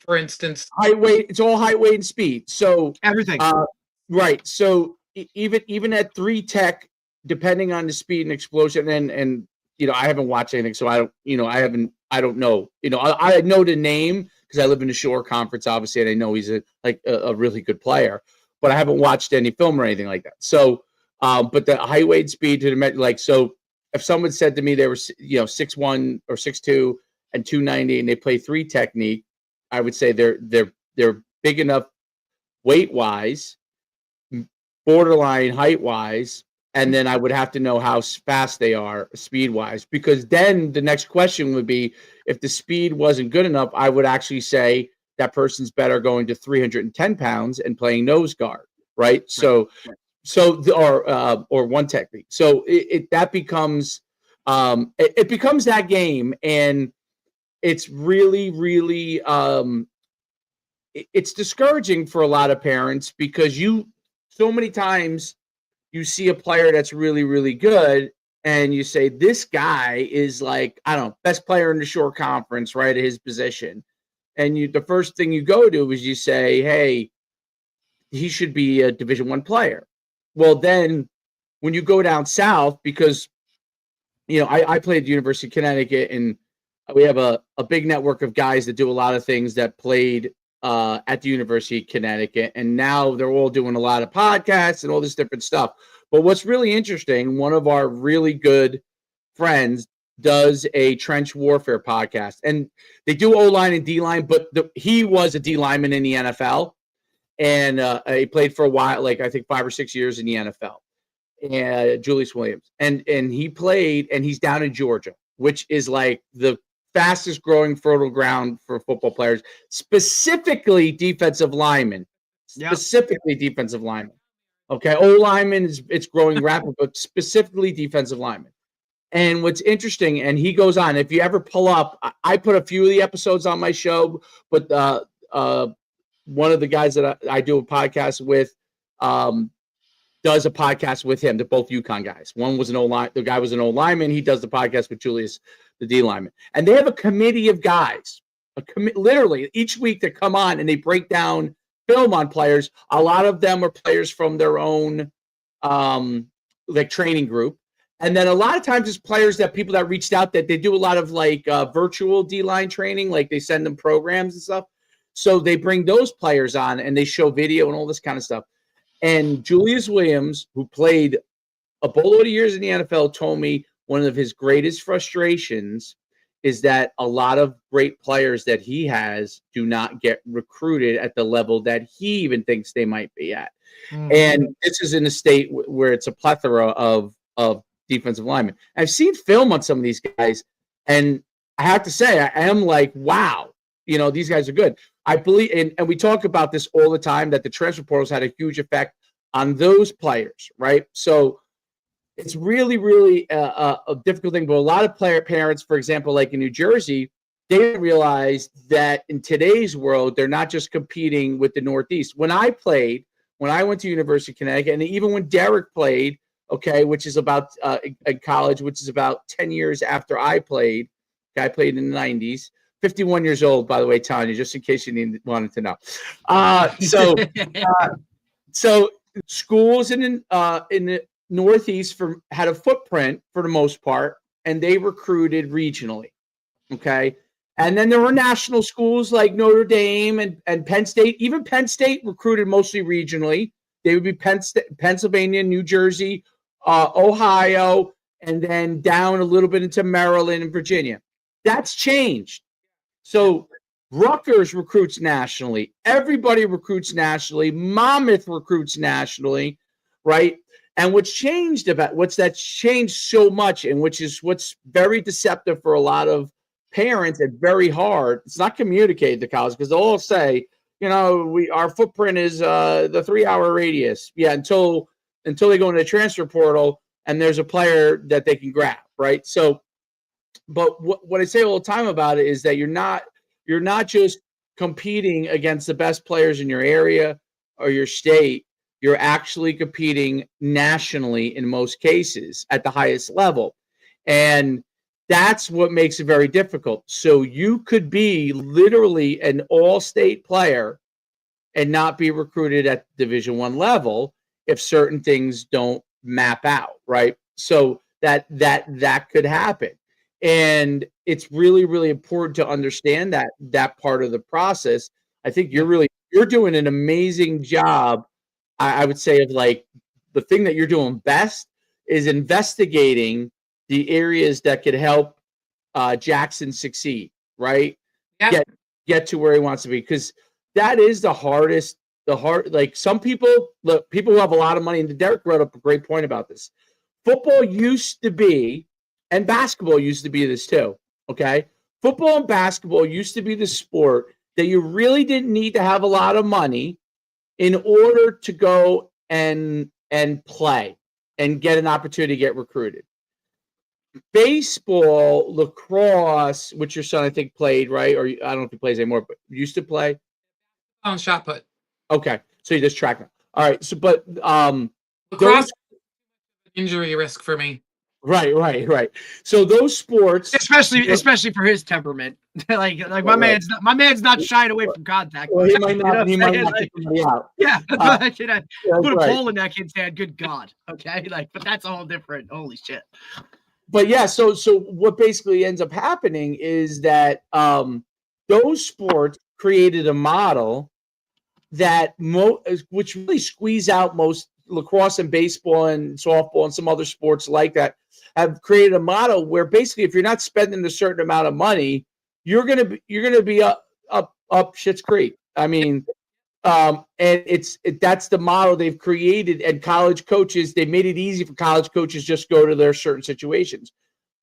For instance, height, weight, it's all height, weight, and speed. So Everything. right. So even at 3 tech, depending on the speed and explosion, and I haven't watched anything, so I don't know. I know the name because I live in the Shore Conference, obviously, and I know he's a really good player, but I haven't watched any film or anything like that. So, but the height, weight, speed to the so if someone said to me they were 6'1" or 6'2" and 290 and they play 3 technique, I would say they're big enough weight wise, borderline height wise, and then I would have to know how fast they are speed wise, because then the next question would be, if the speed wasn't good enough, I would actually say that person's better going to 310 pounds and playing nose guard, right? So or 1 technique. So that becomes it becomes that game, and it's really, really it's discouraging for a lot of parents, because so many times you see a player that's really, really good, and you say, this guy is like, I don't know, best player in the Shore Conference, right, at his position. And the first thing you go to is you say, hey, he should be a Division I player. Well, then when you go down south, because, I played at the University of Connecticut, and we have a big network of guys that do a lot of things that played at the University of Connecticut, and now they're all doing a lot of podcasts and all this different stuff. But what's really interesting, one of our really good friends does a trench warfare podcast, and they do O-line and D-line, but he was a D lineman in the NFL, and he played for a while, like I think 5 or 6 years in the NFL. And Julius Williams, and he played, and he's down in Georgia, which is like the fastest growing fertile ground for football players, specifically defensive linemen. Specifically defensive linemen. Okay, O linemen it's growing rapid, but specifically defensive linemen. And what's interesting, and he goes on, if you ever pull up, I put a few of the episodes on my show, but one of the guys that I do a podcast with does a podcast with him. They're both UConn guys. One was an O-line, the guy was an O-lineman. He does the podcast with Julius, the D lineman. And they have a committee of guys, literally each week that come on and they break down film on players. A lot of them are players from their own like training group. And then a lot of times it's players that people that reached out that they do a lot of like virtual D-line training, like they send them programs and stuff. So they bring those players on and they show video and all this kind of stuff. And Julius Williams, who played a boatload of years in the NFL, told me one of his greatest frustrations is that a lot of great players that he has do not get recruited at the level that he even thinks they might be at. Mm-hmm. And this is in a state where it's a plethora of defensive linemen. I've seen film on some of these guys, and I have to say, I am like, wow, these guys are good. I believe, and we talk about this all the time, that the transfer portals had a huge effect on those players, right? So it's really, really a difficult thing. But a lot of parents, for example, like in New Jersey, they realize that in today's world, they're not just competing with the Northeast. When I went to University of Connecticut, and even when Derek played, okay, which is about in college, which is about 10 years after I played. Okay, I played in the 90s. 51 years old, by the way, Tanya, just in case you wanted to know. So schools in the Northeast had a footprint for the most part, and they recruited regionally. Okay. And then there were national schools like Notre Dame and Penn State. Even Penn State recruited mostly regionally. They would be Pennsylvania, New Jersey, Ohio, and then down a little bit into Maryland and Virginia. That's changed. So Rutgers recruits nationally. Everybody recruits nationally. Monmouth recruits nationally, right? And what's changed so much, and which is what's very deceptive for a lot of parents and very hard, it's not communicated to college, because they'll all say, our footprint is the 3-hour radius. Yeah, until they go into the transfer portal and there's a player that they can grab, right? So, but what I say all the time about it is that you're not just competing against the best players in your area or your state. You're actually competing nationally in most cases at the highest level. And that's what makes it very difficult. So you could be literally an all-state player and not be recruited at Division I level if certain things don't map out, right? So that could happen. And it's really, really important to understand that part of the process. I think you're doing an amazing job. I would say of like the thing that you're doing best is investigating the areas that could help Jackson succeed, right? Yeah. Get to where he wants to be, because that is the hardest. Like some people who have a lot of money, and Derek wrote up a great point about this. Football used to be, and basketball used to be this too, okay? Football and basketball used to be the sport that you really didn't need to have a lot of money in order to go and play and get an opportunity to get recruited. Baseball, lacrosse, which your son I think played, right? Or I don't know if he plays anymore, but used to play. On shot put. Okay, so you just track them. All right, so but lacrosse injury risk for me. Right. So those sports, especially for his temperament, like my man's not shying away from contact. Well, he might not kick somebody out. Yeah, put a pole in that kid's hand. Good God. Okay, but that's all different. Holy shit. But yeah, so what basically ends up happening is that those sports created a model that which really squeeze out most lacrosse and baseball and softball and some other sports like that have created a model where basically if you're not spending a certain amount of money, you're gonna be up Schitt's Creek. I mean, and that's the model they've created. And college coaches, they made it easy for college coaches just go to their certain situations.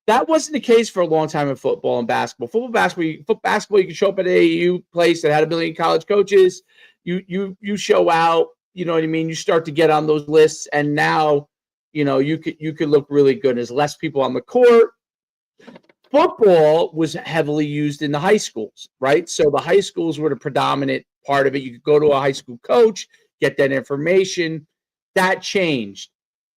That wasn't the case for a long time in football and basketball. Basketball, you can show up at an AAU place that had a million college coaches. You show out. You know what I mean? You start to get on those lists, and now, you could look really good. There's less people on the court. Football was heavily used in the high schools, right? So the high schools were the predominant part of it. You could go to a high school coach, get that information. That changed.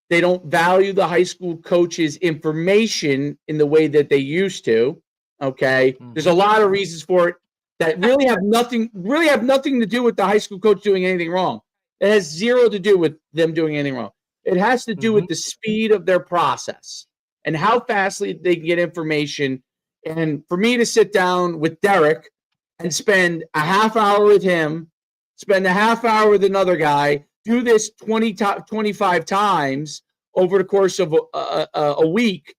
They don't value the high school coach's information in the way that they used to. Okay. There's a lot of reasons for it that really have nothing to do with the high school coach doing anything wrong. It has zero to do with them doing anything wrong. It has to do with the speed of their process and how fastly they can get information. And for me to sit down with Derek and spend a half hour with him, spend a half hour with another guy, do this 25 times over the course of a week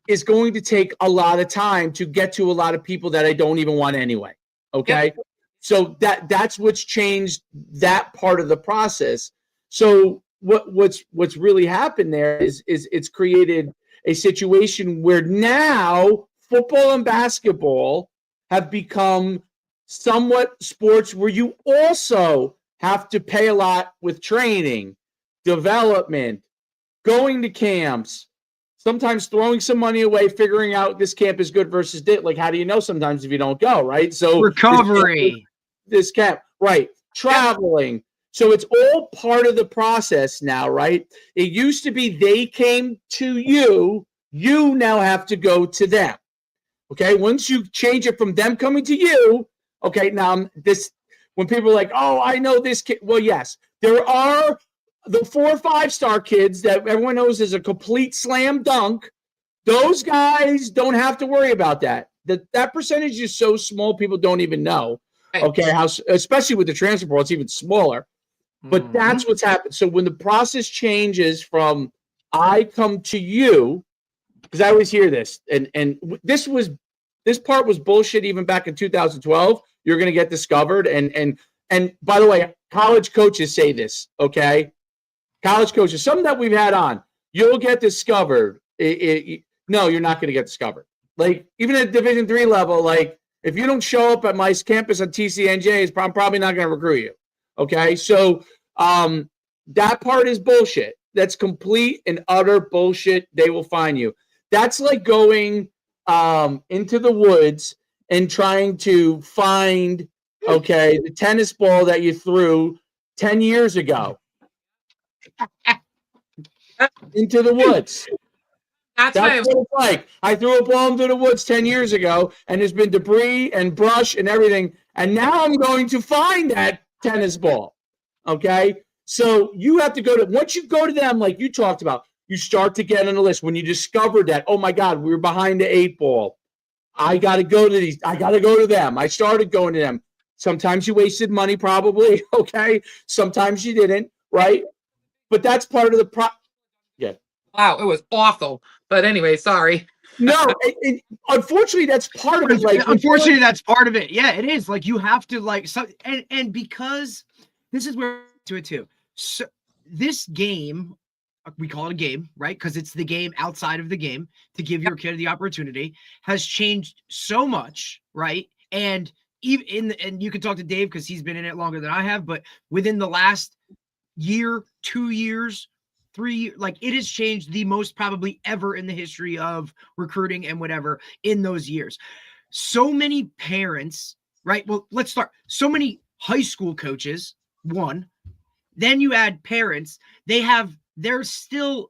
is going to take a lot of time to get to a lot of people that I don't even want anyway. Okay. Yep. So that's what's changed that part of the process. So what's really happened there is it's created a situation where now football and basketball have become somewhat sports where you also have to pay a lot with training, development, going to camps, sometimes throwing some money away, figuring out this camp is good versus like, how do you know sometimes if you don't go, right? So recovery, this camp, right? Traveling. So it's all part of the process now, right? It used to be they came to you, you now have to go to them. Okay. Once you change it from them coming to you, okay, now when people are like, oh, I know this kid. Well, yes, there are the 4 or 5 star kids that everyone knows is a complete slam dunk. Those guys don't have to worry about that. That percentage is so small, people don't even know. Okay, especially with the transfer portal, it's even smaller. But that's what's happened. So when the process changes from I come to you, because I always hear this, and this part was bullshit even back in 2012. You're going to get discovered. And by the way, college coaches say this, okay? College coaches, some that we've had on, you'll get discovered. No, you're not going to get discovered. Like, even at Division III level, like, if you don't show up at my campus on TCNJ, I'm probably not going to recruit you, okay? So that part is bullshit. That's complete and utter bullshit. They will find you. That's like going into the woods and trying to find, okay, the tennis ball that you threw 10 years ago into the woods. That's what it's like. I threw a ball into the woods 10 years ago, and there's been debris and brush and everything, and now I'm going to find that tennis ball, okay? So you have to once you go to them, like you talked about, you start to get on the list. When you discover that, oh my God, we were behind the 8 ball. I got to go to these. I got to go to them. I started going to them. Sometimes you wasted money, probably. Okay. Sometimes you didn't, right? But that's part of the Yeah. Wow, it was awful. But anyway, sorry. No, unfortunately, that's part of it. Like, unfortunately, that's part of it. Yeah, it is. Like, you have to and because this is where to it too. So this game, we call it a game, right? Because it's the game outside of the game to give your kid the opportunity, has changed so much, right? And even and you can talk to Dave because he's been in it longer than I have, but within the last year, 2 years, 3 years, like, it has changed the most probably ever in the history of recruiting and whatever in those years. So many parents, right? Well, let's start. So many high school coaches, one, then you add parents, they're still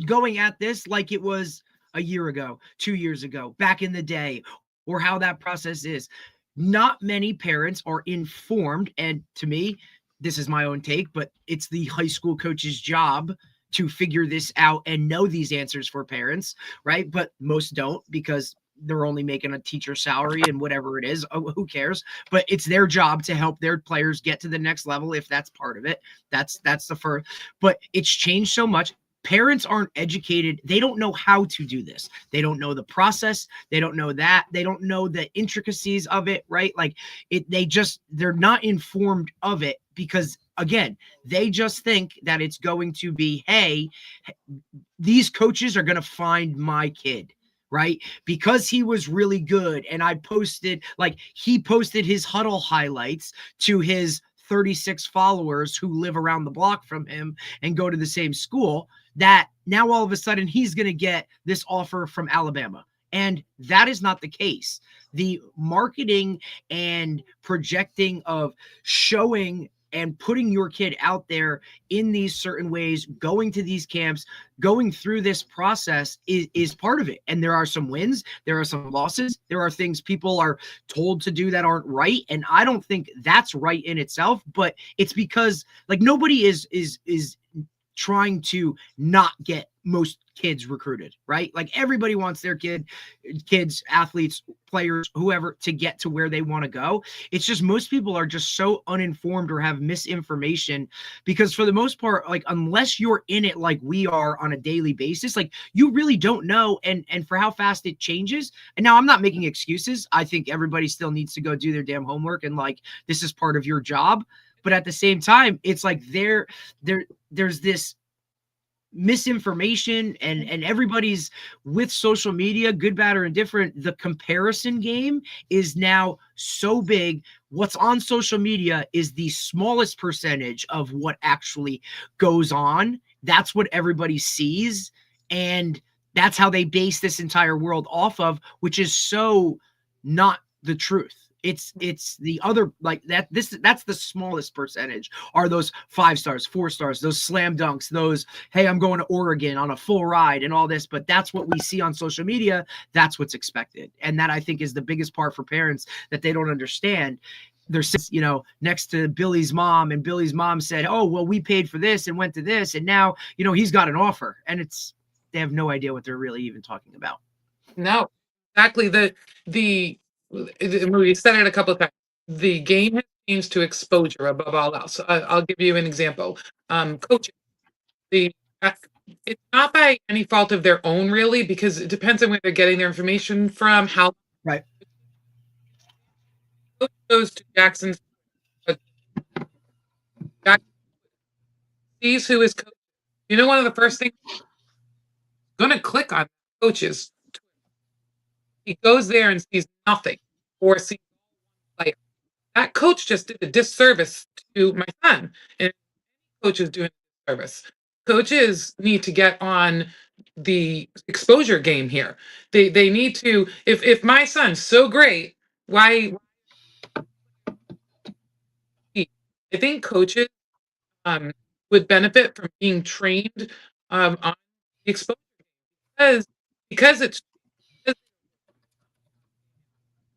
going at this like it was a year ago, 2 years ago, back in the day, or how that process is. Not many parents are informed. And to me, this is my own take, but it's the high school coach's job to figure this out and know these answers for parents, right? But most don't, because they're only making a teacher salary and whatever it is, who cares? But it's their job to help their players get to the next level if that's part of it. That's the first. But it's changed so much. Parents aren't educated. They don't know how to do this. They don't know the process. They don't know that. They don't know the intricacies of it, right? Like they're not informed of it because, again, they just think that it's going to be, hey, these coaches are going to find my kid, right? Because he was really good. And he posted his huddle highlights to his 36 followers who live around the block from him and go to the same school, that now all of a sudden he's going to get this offer from Alabama. And that is not the case. The marketing and projecting of showing and putting your kid out there in these certain ways, going to these camps, going through this process is part of it. And there are some wins, there are some losses, there are things people are told to do that aren't right. And I don't think that's right in itself, but it's because like nobody is trying to not get most kids recruited, right? Like everybody wants their kids, athletes, players, whoever, to get to where they want to go. It's just most people are just so uninformed or have misinformation because for the most part, like unless you're in it like we are on a daily basis, like you really don't know and for how fast it changes. And now I'm not making excuses. I think everybody still needs to go do their damn homework and like this is part of your job. But at the same time, it's like there's this misinformation and everybody's with social media, good, bad, or indifferent. The comparison game is now so big. What's on social media is the smallest percentage of what actually goes on. That's what everybody sees. And that's how they base this entire world off of, which is so not the truth. It's the other like that. That's the smallest percentage are those 5 stars, 4 stars, those slam dunks, those, hey, I'm going to Oregon on a full ride and all this. But that's what we see on social media. That's what's expected. And that I think is the biggest part for parents that they don't understand. They're, next to Billy's mom, and Billy's mom said, oh, well, we paid for this and went to this. And now, he's got an offer, and they have no idea what they're really even talking about. No, exactly. We said it a couple of times. The game has changed to exposure above all else. I'll give you an example. Coaches, it's not by any fault of their own, really, because it depends on where they're getting their information from. How right coach goes to Jackson's, sees who is coach. One of the first things going to click on coaches. He goes there and sees nothing, or sees player. That coach just did a disservice to my son, and coach is doing a disservice. Coaches need to get on the exposure game here. They need to. If my son's so great, why? I think coaches would benefit from being trained on the exposure because it's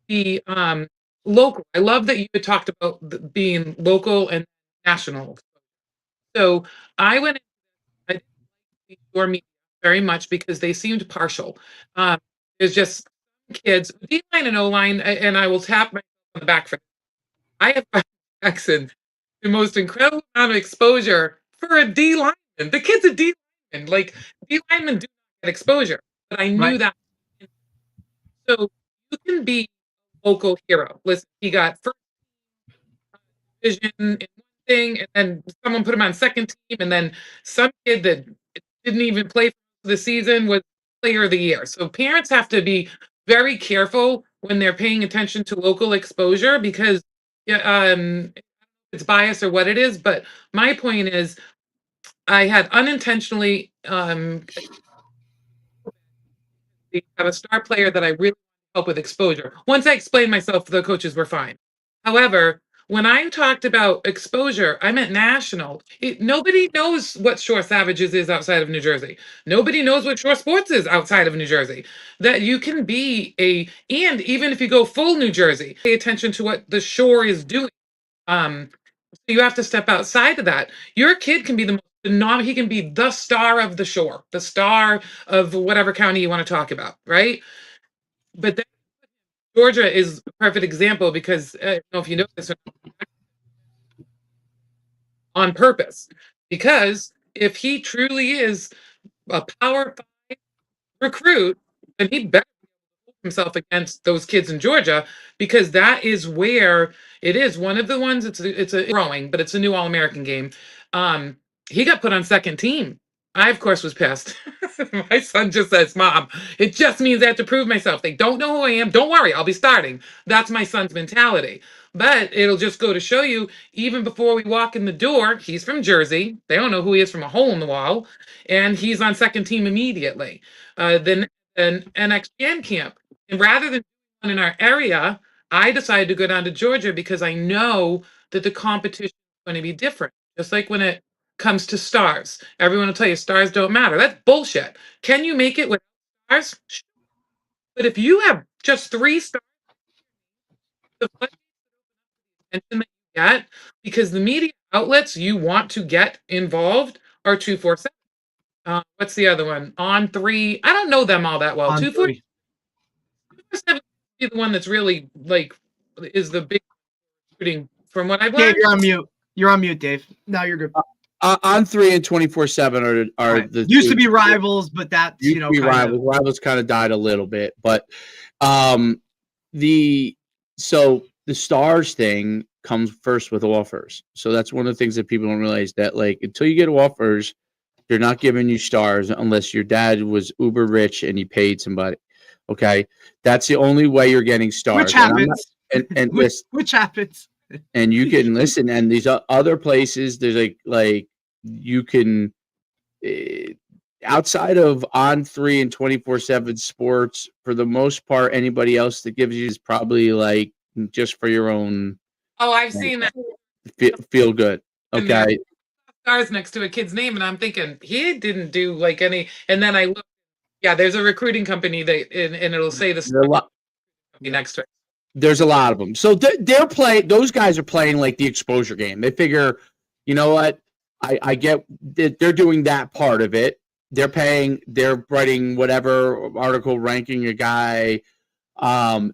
the local. I love that you had talked about being local and national. So I went. I didn't like your media very much because they seemed partial. There's just kids, D line and O line, and I will tap myself on the back for. I have found Jackson the most incredible amount of exposure for a D lineman. The kid's a D lineman. Like D linemen do not get exposure, but I knew that. So you can be a local hero. Listen, he got first division in one thing, and then someone put him on second team, and then some kid that didn't even play for the season was player of the year. So parents have to be very careful when they're paying attention to local exposure because it's bias or what it is. But my point is, I had unintentionally have a star player that I really help with exposure. Once I explained myself, the coaches were fine. However, when I talked about exposure, I meant national. Nobody knows what Shore Savages is outside of New Jersey. Nobody knows what Shore Sports is outside of New Jersey. That you can be and even if you go full New Jersey, pay attention to what the Shore is doing. So you have to step outside of that. Your kid can be he can be the star of the Shore, the star of whatever county you want to talk about, right? but then Georgia is a perfect example because I don't know if you know this, on purpose. Because if he truly is a Power 5 recruit, then he better himself against those kids in Georgia, because that is where it is. One of the ones, it's a growing, but it's a new All American game. Um, he got put on second team. I of course was pissed. My son just says, "Mom, it just means I have to prove myself. They don't know who I am. Don't worry, I'll be starting." That's my son's mentality. But it'll just go to show you, even before we walk in the door, he's from Jersey. They don't know who he is from a hole in the wall, and he's on second team immediately. Then an NXGN camp. And rather than one in our area, I decided to go down to Georgia because I know that the competition is going to be different. Just like when it comes to stars, everyone will tell you stars don't matter. That's bullshit. Can you make it with stars? Sure. But if you have just 3 stars, the attention that you get, because the media outlets you want to get involved are 247. What's the other one? On 3. I don't know them all that well. On 247 three. is the one that's really like is the big shooting from what I've Dave, learned. you're on mute. You're on mute, Dave. No, you're good. On 3 and 24/7 are Right. the Used to two- be rivals, but that's used to be kind rivals. Rivals kind of died a little bit, but the stars thing comes first with offers. So that's one of the things that people don't realize, that like until you get offers, they're not giving you stars unless your dad was uber rich and he paid somebody. Okay, that's the only way you're getting stars. which happens. And Which happens. and you can listen, and these other places, there's like you can outside of On 3 and 24/7 Sports, for the most part, anybody else that gives you is probably like just for your own Oh, I've seen that. feel good. Okay, Stars next to a kid's name, and I'm thinking he didn't do like any. And then I look, yeah, there's a recruiting company that, and it'll say the There are a lot- company next to it. there's a lot of them. So they're playing. Those guys are playing like the exposure game. They figure, you know what? I get that they're doing that part of it. They're paying. They're writing whatever article ranking a guy.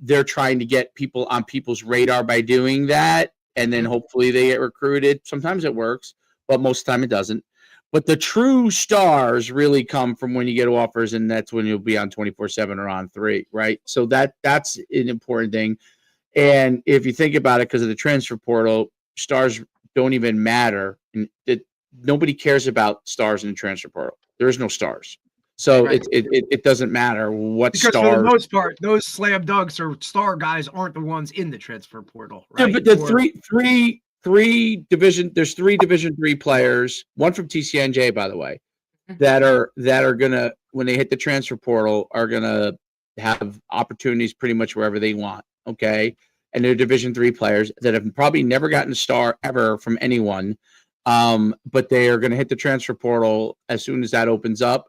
They're trying to get people on people's radar by doing that, and then hopefully they get recruited. Sometimes it works, but most of the time it doesn't. But the true stars really come from when you get offers, and that's when you'll be on 24/7 or On 3, right? So that's an important thing. And if you think about it, because of the transfer portal, stars don't even matter. And nobody cares about stars in the transfer portal. There is no stars. So Right. it doesn't matter what Because for the stars. most part, those slam dunks or star guys aren't the ones in the transfer portal, Yeah, right? but the Or- three division, there's 3 Division 3 players, one from TCNJ, by the way, that are gonna, when they hit the transfer portal, are gonna have opportunities pretty much wherever they want. Okay, and they're Division 3 players that have probably never gotten a star ever from anyone, but they are gonna hit the transfer portal as soon as that opens up,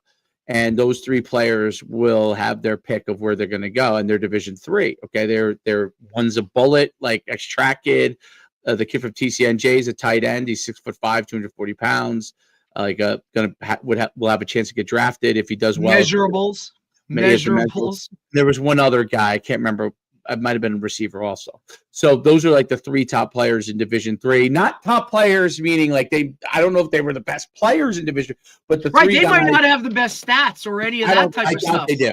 and those 3 players will have their pick of where they're gonna go, and they're Division 3. Okay, they're one's a bullet, like ex-track kid. The kid from TCNJ is a tight end. He's 6'5", 240 pounds. Will have a chance to get drafted if he does well. measurables. Measurables. There was one other guy, I can't remember. It might have been a receiver also. So those are like the 3 top players in Division 3. Not top players meaning like I don't know if they were the best players in Division, but the Right, 3 they guys, might not have the best stats or any of that type I of doubt stuff. they do.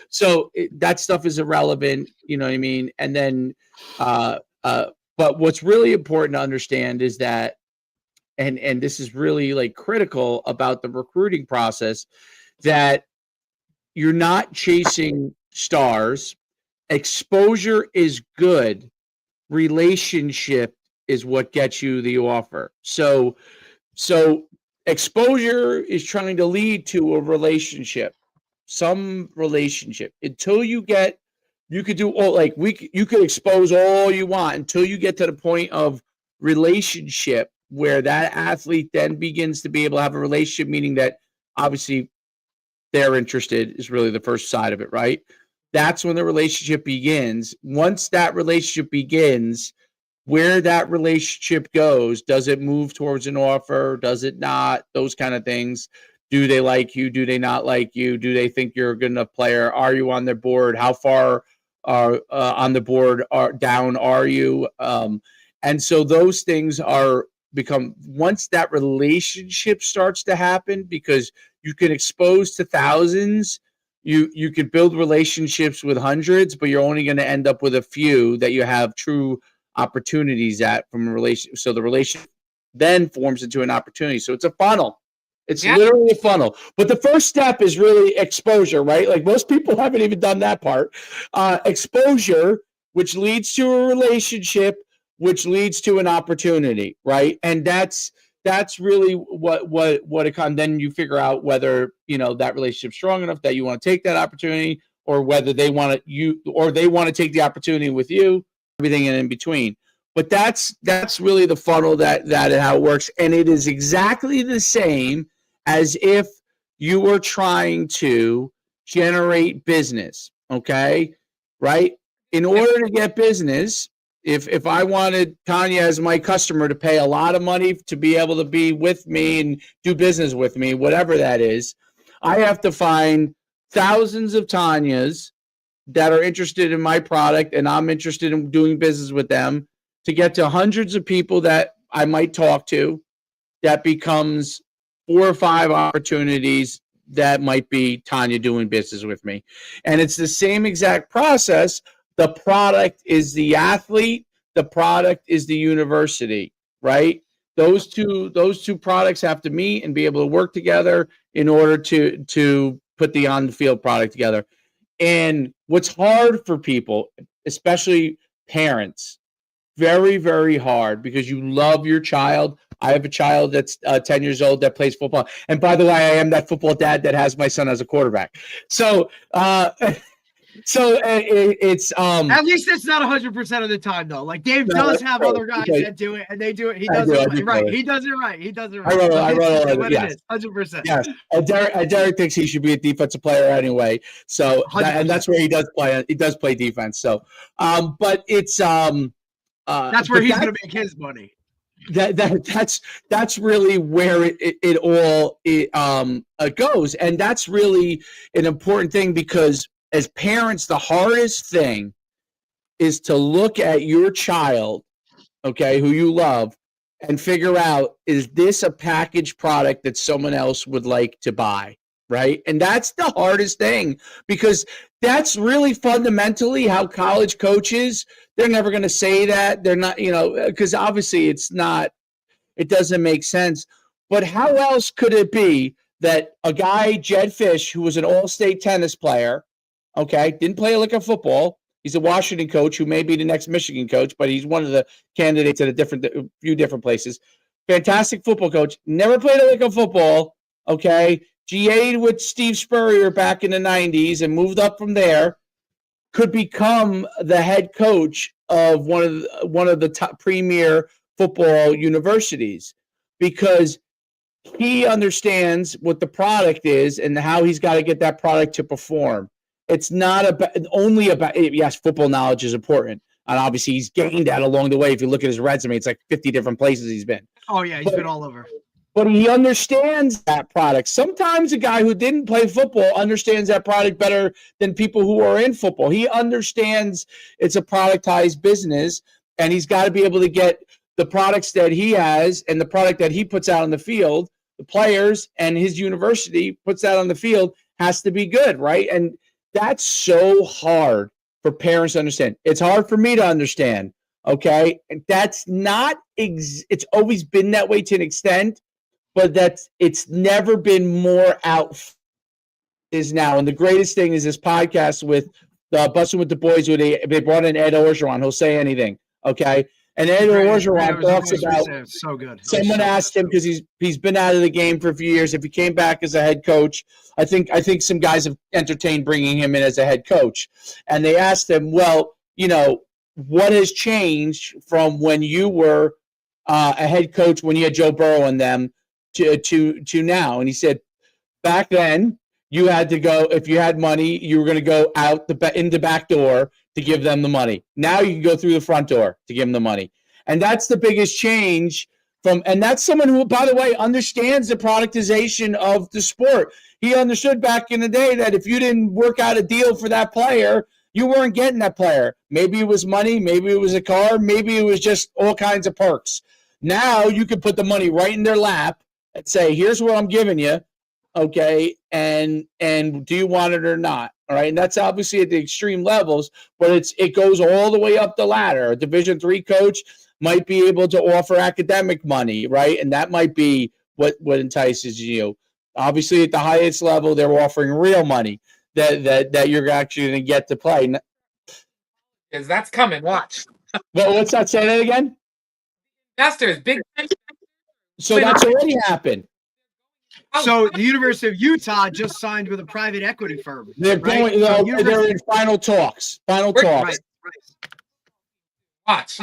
So that stuff is irrelevant, you know what I mean? And then but what's really important to understand is that, and this is really like critical about the recruiting process, that you're not chasing stars. Exposure is good. Relationship is what gets you the offer. So exposure is trying to lead to a relationship, some relationship. Until you could do all, like you could expose all you want until you get to the point of relationship, where that athlete then begins to be able to have a relationship, meaning that obviously they're interested, is really the first side of it, right? That's when the relationship begins. Once that relationship begins, where that relationship goes, does it move towards an offer? Does it not? Those kind of things. Do they like you? Do they not like you? Do they think you're a good enough player? Are you on their board? How far on the board are you? And so those things become, once that relationship starts to happen, because you can expose to thousands, you could build relationships with hundreds, but you're only going to end up with a few that you have true opportunities at from a relation. So the relationship then forms into an opportunity. So it's a funnel. It's literally a funnel. But the first step is really exposure, right? Like most people haven't even done that part. Exposure, which leads to a relationship, which leads to an opportunity, right? And that's really what it comes. Then you figure out whether, that relationship's strong enough that you want to take that opportunity, or whether they want to take the opportunity with you, everything in between. But that's really the funnel that how it works. And it is exactly the same as if you were trying to generate business, okay? Right? In order to get business, if I wanted Tanya as my customer to pay a lot of money to be able to be with me and do business with me, whatever that is, I have to find thousands of Tanyas that are interested in my product, and I'm interested in doing business with them, to get to hundreds of people that I might talk to. That becomes 4 or 5 opportunities that might be Tanya doing business with me. And it's the same exact process. The product is the athlete, the product is the university, right? Those two products have to meet and be able to work together in order to put the on the field product together. And what's hard for people, especially parents, very, very hard, because you love your child. I have a child that's 10 years old that plays football. And by the way, I am that football dad that has my son as a quarterback. So, it's at least it's not 100% of the time though. Like Dave does have other guys that do it, and they do it. He does it right. He does it right. He does it right. I wrote what it is, 100%. Yes, and Derek thinks he should be a defensive player anyway. So and that's where he does play. He does play defense. So, but it's that's where he's going to make his money. That's really where it all goes, and that's really an important thing, because as parents, the hardest thing is to look at your child, okay, who you love, and figure out, is this a packaged product that someone else would like to buy, right? And that's the hardest thing, because that's really fundamentally how college coaches, they're never going to say that. They're not, because obviously it doesn't make sense. But how else could it be that a guy, Jed Fish, who was an all-state tennis player, okay, didn't play a lick of football. He's a Washington coach who may be the next Michigan coach, but he's one of the candidates at a few different places. Fantastic football coach, never played a lick of football, okay, GA'd with Steve Spurrier back in the 90s and moved up from there, could become the head coach of one of the top premier football universities, because he understands what the product is and how he's got to get that product to perform. It's not only about, yes, football knowledge is important. And obviously he's gained that along the way. If you look at his resume, it's like 50 different places he's been. Oh, yeah, he's been all over. But he understands that product. Sometimes a guy who didn't play football understands that product better than people who are in football. He understands it's a productized business, and he's got to be able to get the products that he has and the product that he puts out on the field, the players and his university puts out on the field, has to be good, right? And that's so hard for parents to understand. It's hard for me to understand, okay? That's not it's always been that way to an extent, but it's never been more out is now. And the greatest thing is this podcast with Busting with the Boys, where they brought in Ed Orgeron. He'll say anything, okay? And Ed Orgeron talks about, so good. Someone asked him, because he's been out of the game for a few years, if he came back as a head coach. I think some guys have entertained bringing him in as a head coach. And they asked him, well, what has changed from when you were a head coach, when you had Joe Burrow and them, to now? And he said, back then, you had to go, if you had money, you were going to go out in the back door to give them the money. Now you can go through the front door to give them the money. And that's the biggest change and that's someone who, by the way, understands the productization of the sport. He understood back in the day that if you didn't work out a deal for that player, you weren't getting that player. Maybe it was money, maybe it was a car, maybe it was just all kinds of perks. Now you can put the money right in their lap and say, here's what I'm giving you. Okay, and do you want it or not? All right, and that's obviously at the extreme levels, but it goes all the way up the ladder. A Division III coach might be able to offer academic money, right? And that might be what entices you. Obviously, at the highest level, they're offering real money that you're actually going to get to play. Because that's coming. Watch. Well, what's that? Say that again. Investors, big. So that's already happened. So the University of Utah just signed with a private equity firm. They're right? going. So they're in final talks. Right. Watch.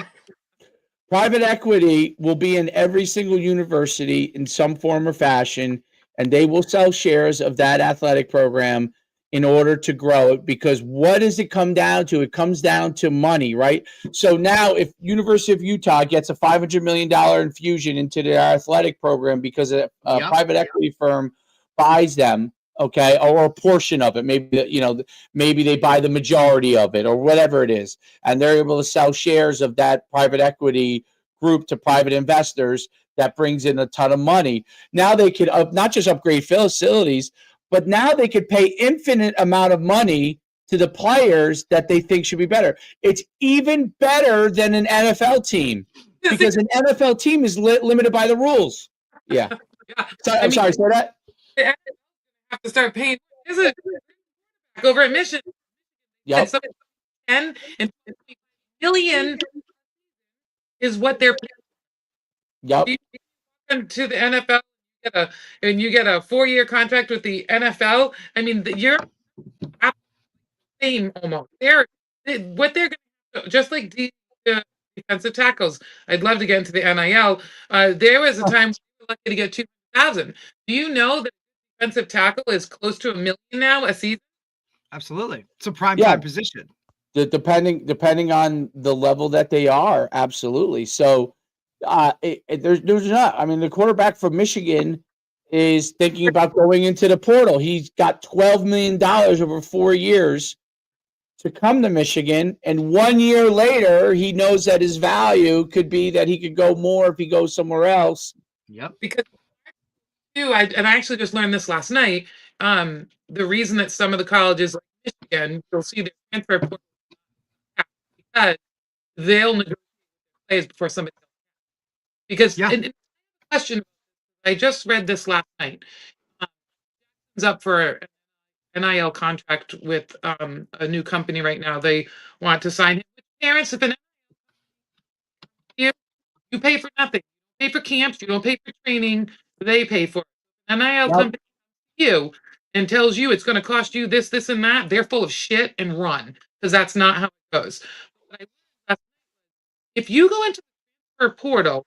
Private equity will be in every single university in some form or fashion, and they will sell shares of that athletic program in order to grow it. Because what does it come down to? It comes down to money, right? So now if University of Utah gets a $500 million infusion into their athletic program because a private equity firm buys them, okay, or a portion of it, maybe they buy the majority of it or whatever it is, and they're able to sell shares of that private equity group to private investors, that brings in a ton of money. Now they could not just upgrade facilities, but now they could pay infinite amount of money to the players that they think should be better. It's even better than an NFL team, because an NFL team is limited by the rules. Yeah. I'm sorry, say that? They have to start paying. Over at Mission. Yep. 10 and 20 million is what they're paying. Yep. To the NFL, you get a 4-year contract with the NFL. I mean, you're same almost. What they're going to do, just like defensive tackles. I'd love to get into the NIL. There was a time we were lucky to get 200,000. Do you know that defensive tackle is close to $1 million now a season? Absolutely, it's a prime time position. Depending on the level that they are, absolutely. So there's not. I mean, the quarterback from Michigan is thinking about going into the portal. He's got $12 million over 4 years to come to Michigan, and 1 year later, he knows that his value could be that he could go more if he goes somewhere else. Yep. Because I actually just learned this last night. The reason that some of the colleges like Michigan, you'll see the transfer portal because they'll negotiate players before somebody else. Because in question, I just read this last night. Is up for an NIL contract with a new company right now. They want to sign him. Parents, if you pay for nothing, you pay for camps, you don't pay for training, they pay for it. NIL company you and tells you it's going to cost you this, this, and that. They're full of shit and run, because that's not how it goes. If you go into the portal,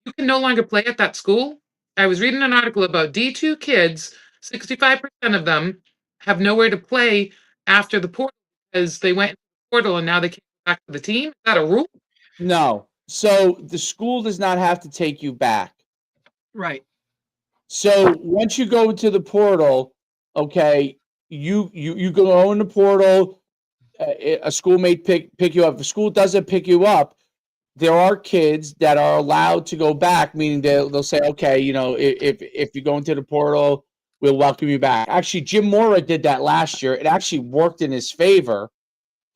you can no longer play at that school. I was reading an article about D2 kids, 65% of them have nowhere to play after the portal because they went into the portal and now they can't go back to the team. Is that a rule? No. So the school does not have to take you back. Right. So once you go into the portal, okay, you go in the portal, a school may pick you up. If a school doesn't pick you up, there are kids that are allowed to go back, meaning they'll say, okay, if you go into the portal, we'll welcome you back. Actually, Jim Mora did that last year. It actually worked in his favor.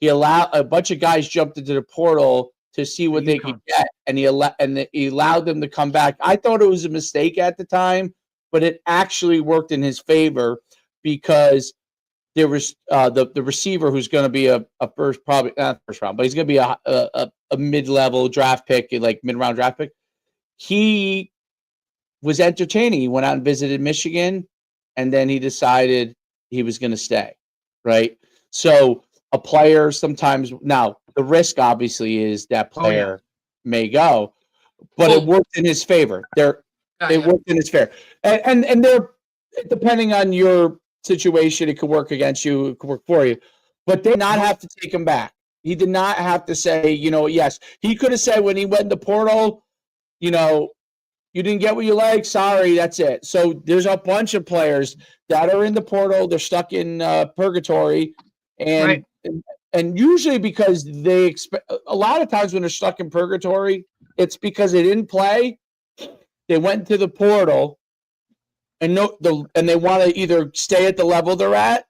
He allowed a bunch of guys jumped into the portal to see what they could get, and he allowed them to come back. I thought it was a mistake at the time, but it actually worked in his favor, because there was the receiver who's going to be a first, probably not first round, but he's going to be a mid-level draft pick, like mid-round draft pick. He was entertaining. He went out and visited Michigan, and then he decided he was going to stay, right? So a player sometimes, now the risk obviously is that player may go, but it worked in his favor. It worked in his favor, and they're, depending on your situation, it could work against you, it could work for you, but they did not have to take him back. He did not have to say, yes. He could have said when he went in the portal, you didn't get what you like, sorry, that's it. So there's a bunch of players that are in the portal, they're stuck in purgatory, and And usually because they expect, a lot of times when they're stuck in purgatory, it's because they didn't play. They went into the portal and and they want to either stay at the level they're at.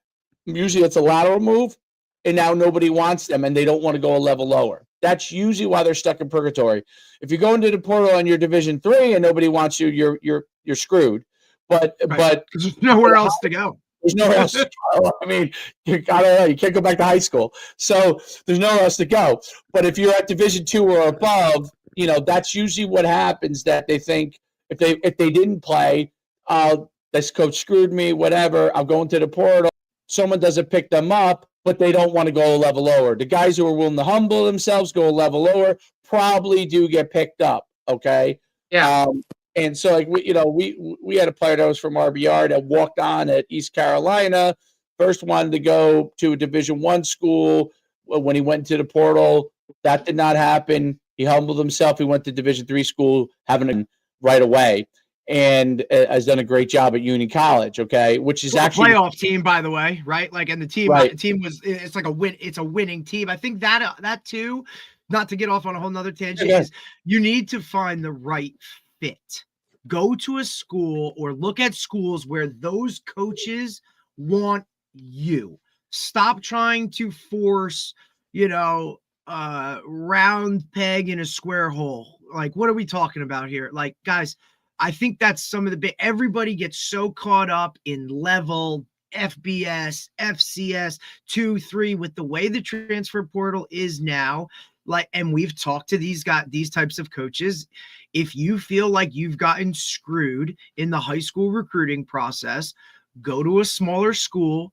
Usually it's a lateral move, and now nobody wants them and they don't want to go a level lower. That's usually why they're stuck in purgatory. If you go into the portal and you're Division 3 and nobody wants you, you're screwed. But Right. There's nowhere else to go. There's nowhere else to go. I mean, I don't know. You can't go back to high school, so there's nowhere else to go. But if you're at Division 2 or above, that's usually what happens. That they think if they didn't play, this coach screwed me. Whatever. I'm going to the portal. Someone doesn't pick them up, but they don't want to go a level lower. The guys who are willing to humble themselves, go a level lower, probably do get picked up. Okay. Yeah. And so, like, we had a player that was from RBR that walked on at East Carolina, first wanted to go to a Division I school. When he went into the portal, that did not happen. He humbled himself. He went to Division III school, having right away, and has done a great job at Union College. Okay, which is actually a playoff team, by the way, right? Like, and the team was, it's like a win. It's a winning team. I think that too. Not to get off on a whole nother tangent, is you need to find the right fit. Go to a school or look at schools where those coaches want you. Stop trying to force, round peg in a square hole. Like, what are we talking about here? Like, guys, I think that's some of the big, everybody gets so caught up in level, FBS, FCS, 2, 3, with the way the transfer portal is now. Like, and we've talked to these types of coaches. If you feel like you've gotten screwed in the high school recruiting process, go to a smaller school,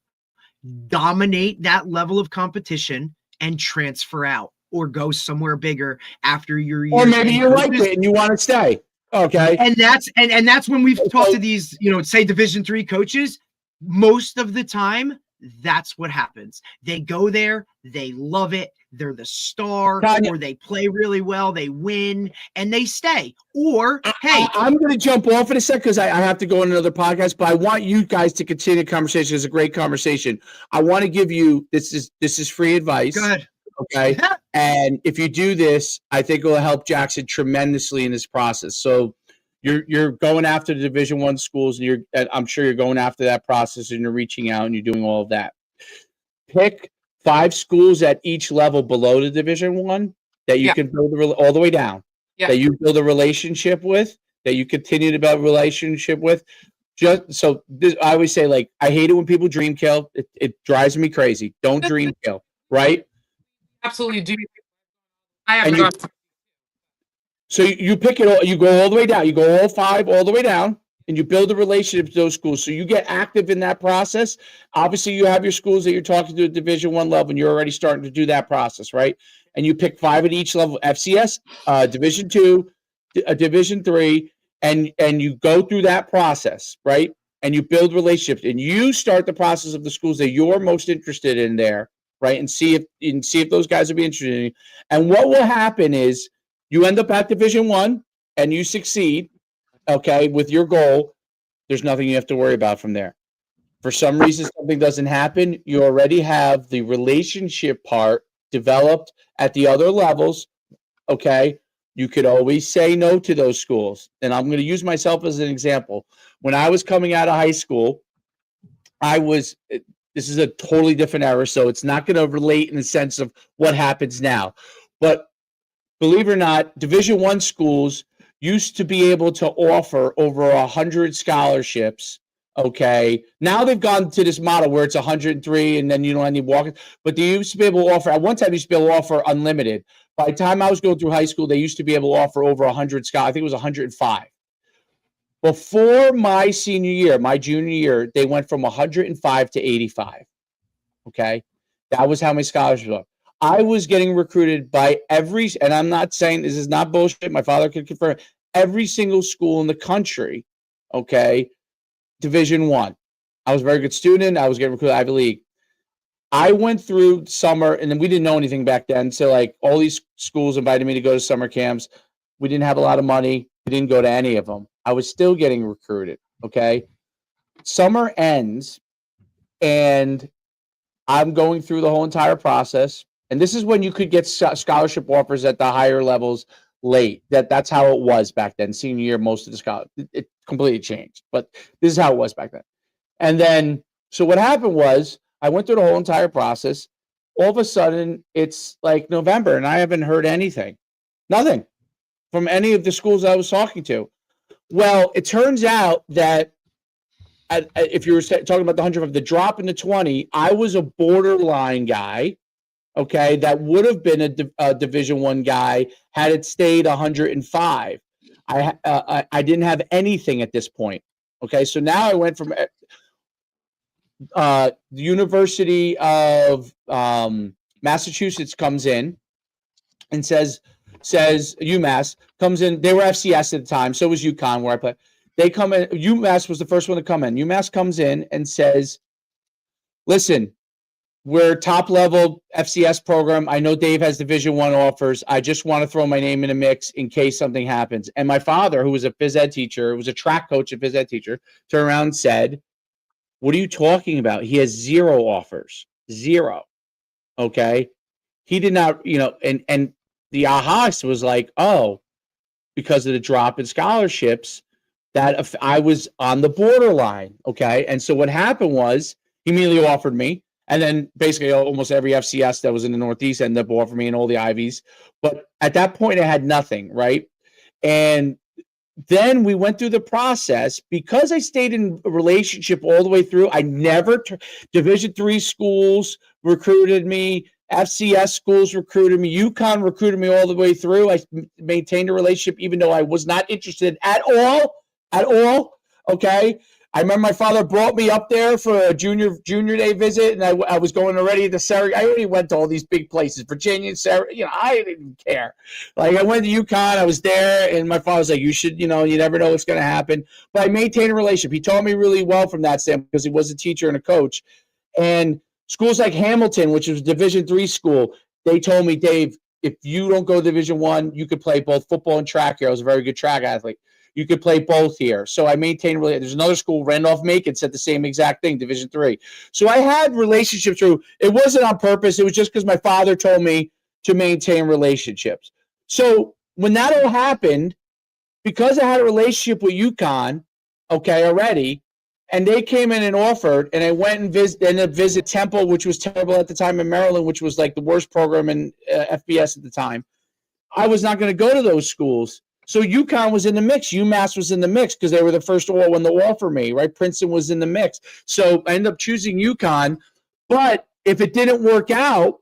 dominate that level of competition, and transfer out, or go somewhere bigger after your year. Or maybe you like it and you want to stay. Okay. And that's when we've talked to these, say Division III coaches. Most of the time, that's what happens. They go there, they love it, they're the star, or they play really well, they win, and they stay. Or, hey, I'm going to jump off in a sec because I have to go on another podcast, but I want you guys to continue the conversation. It's a great conversation. I want to give you, this is free advice. Go ahead. Okay. And if you do this, I think it will help Jackson tremendously in this process. So you're going after the Division I schools, and I'm sure you're going after that process, and you're reaching out and you're doing all of that. Pick 5 schools at each level below the Division I that you can build all the way down. That you build a relationship with, that you continue to build a relationship with. Just so I always say, like, I hate it when people dream kill. It drives me crazy. Don't dream kill, right? Absolutely do. I have So you pick it all, you go all the way down, you go all 5 all the way down, and you build a relationship with those schools. So you get active in that process. Obviously, you have your schools that you're talking to at Division I level, and you're already starting to do that process, right? And you pick 5 at each level: FCS, Division II, Division III, and you go through that process, right? And you build relationships, and you start the process of the schools that you're most interested in there, right? And see if those guys will be interested in you. And what will happen is, you end up at Division I and you succeed, okay, with your goal. There's nothing you have to worry about from there. For some reason, something doesn't happen, you already have the relationship part developed at the other levels, okay? You could always say no to those schools. And I'm going to use myself as an example. When I was coming out of high school, this is a totally different era, so it's not going to relate in the sense of what happens now. But believe it or not, Division I schools used to be able to offer over 100 scholarships. Okay, now they've gone to this model where it's 103, and then you don't need walking. But they used to be able to offer. At one time, they used to be able to offer unlimited. By the time I was going through high school, they used to be able to offer over 100 scholarships. I think it was 105. Before my senior year, my junior year, they went from 105 to 85. Okay, that was how many scholarships were. I was getting recruited by and I'm not saying this is not bullshit, my father could confirm, every single school in the country, okay, Division I. I was a very good student. I was getting recruited Ivy League. I went through summer, and then we didn't know anything back then. So, like, all these schools invited me to go to summer camps. We didn't have a lot of money. We didn't go to any of them. I was still getting recruited, okay? Summer ends, and I'm going through the whole entire process. And this is when you could get scholarship offers at the higher levels late. That's how it was back then. Senior year, most of the scholarship, it completely changed. But this is how it was back then. And then, so what happened was I went through the whole entire process. All of a sudden, it's like November, and I haven't heard anything, nothing from any of the schools I was talking to. Well, it turns out that if you were talking about the 100 of the drop in the 20, I was a borderline guy. Okay, that would have been a Division I guy had it stayed 105. I didn't have anything at this point. Okay, so now I went from the University of Massachusetts comes in and says UMass comes in. They were FCS at the time, so was UConn where I played. They come in. UMass was the first one to come in. UMass comes in and says, "Listen, we're top level FCS program. I know Dave has Division I offers. I just want to throw my name in the mix in case something happens." And my father, who was a phys ed teacher, was a track coach, a phys ed teacher, turned around and said, "What are you talking about? He has 0 offers, 0." Okay, he did not, and the aha was like, oh, because of the drop in scholarships, that I was on the borderline. Okay, and so what happened was he immediately offered me. And then basically almost every FCS that was in the Northeast ended up offering me and all the Ivies. But at that point, I had nothing, right? And then we went through the process because I stayed in a relationship all the way through. I never Division III schools recruited me. FCS schools recruited me. UConn recruited me all the way through. I maintained a relationship even though I was not interested at all. Okay. I remember my father brought me up there for a junior day visit, and I was going already to Sarah. I already went to all these big places, Virginia, Sarah. I didn't care. Like I went to UConn, I was there, and my father was like, "You should, you never know what's going to happen." But I maintained a relationship. He taught me really well from that standpoint because he was a teacher and a coach. And schools like Hamilton, which was a Division III school, they told me, "Dave, if you don't go to Division I, you could play both football and track here." I was a very good track athlete. You could play both here. So I maintained really. There's another school, Randolph-Macon, said the same exact thing, Division III. So I had relationships through. It wasn't on purpose. It was just because my father told me to maintain relationships. So when that all happened, because I had a relationship with UConn, okay, already, and they came in and offered, and I went and visit Temple, which was terrible at the time in Maryland, which was like the worst program in FBS at the time. I was not going to go to those schools. So UConn was in the mix. UMass was in the mix because they were the first one to offer me, right? Princeton was in the mix. So I ended up choosing UConn. But if it didn't work out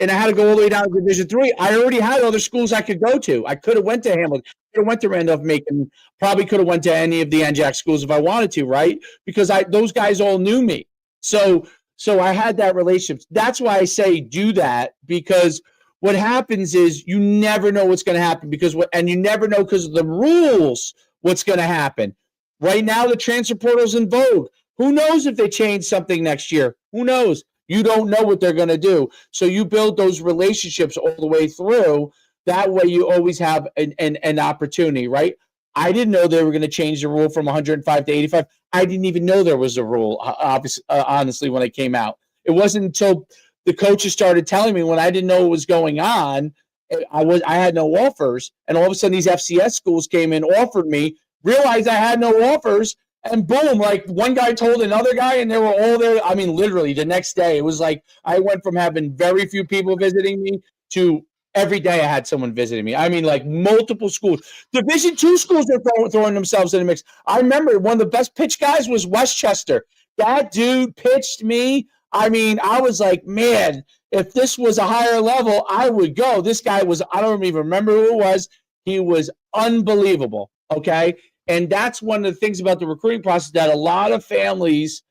and I had to go all the way down to Division III, I already had other schools I could go to. I could have went to Hamilton, could have went to Randolph-Macon, probably could have went to any of the NJAC schools if I wanted to, right? Because those guys all knew me. So I had that relationship. That's why I say do that, because what happens is you never know what's going to happen and you never know because of the rules what's going to happen. Right now, the transfer portal is in vogue. Who knows if they change something next year? Who knows? You don't know what they're going to do. So you build those relationships all the way through. That way you always have an opportunity, right? I didn't know they were going to change the rule from 105 to 85. I didn't even know there was a rule, honestly, when it came out. It wasn't until the coaches started telling me when I didn't know what was going on. I had no offers, and all of a sudden these FCS schools came in, offered me, realized I had no offers, and boom, like one guy told another guy, and they were all there. I mean, literally the next day, it was like I went from having very few people visiting me to every day I had someone visiting me. I mean, like multiple schools. Division II schools are throwing themselves in the mix. I remember one of the best pitch guys was Westchester. That dude pitched me. I mean, I was like, man, if this was a higher level, I would go. This guy was, I don't even remember who it was. He was unbelievable. Okay. And that's one of the things about the recruiting process that a lot of families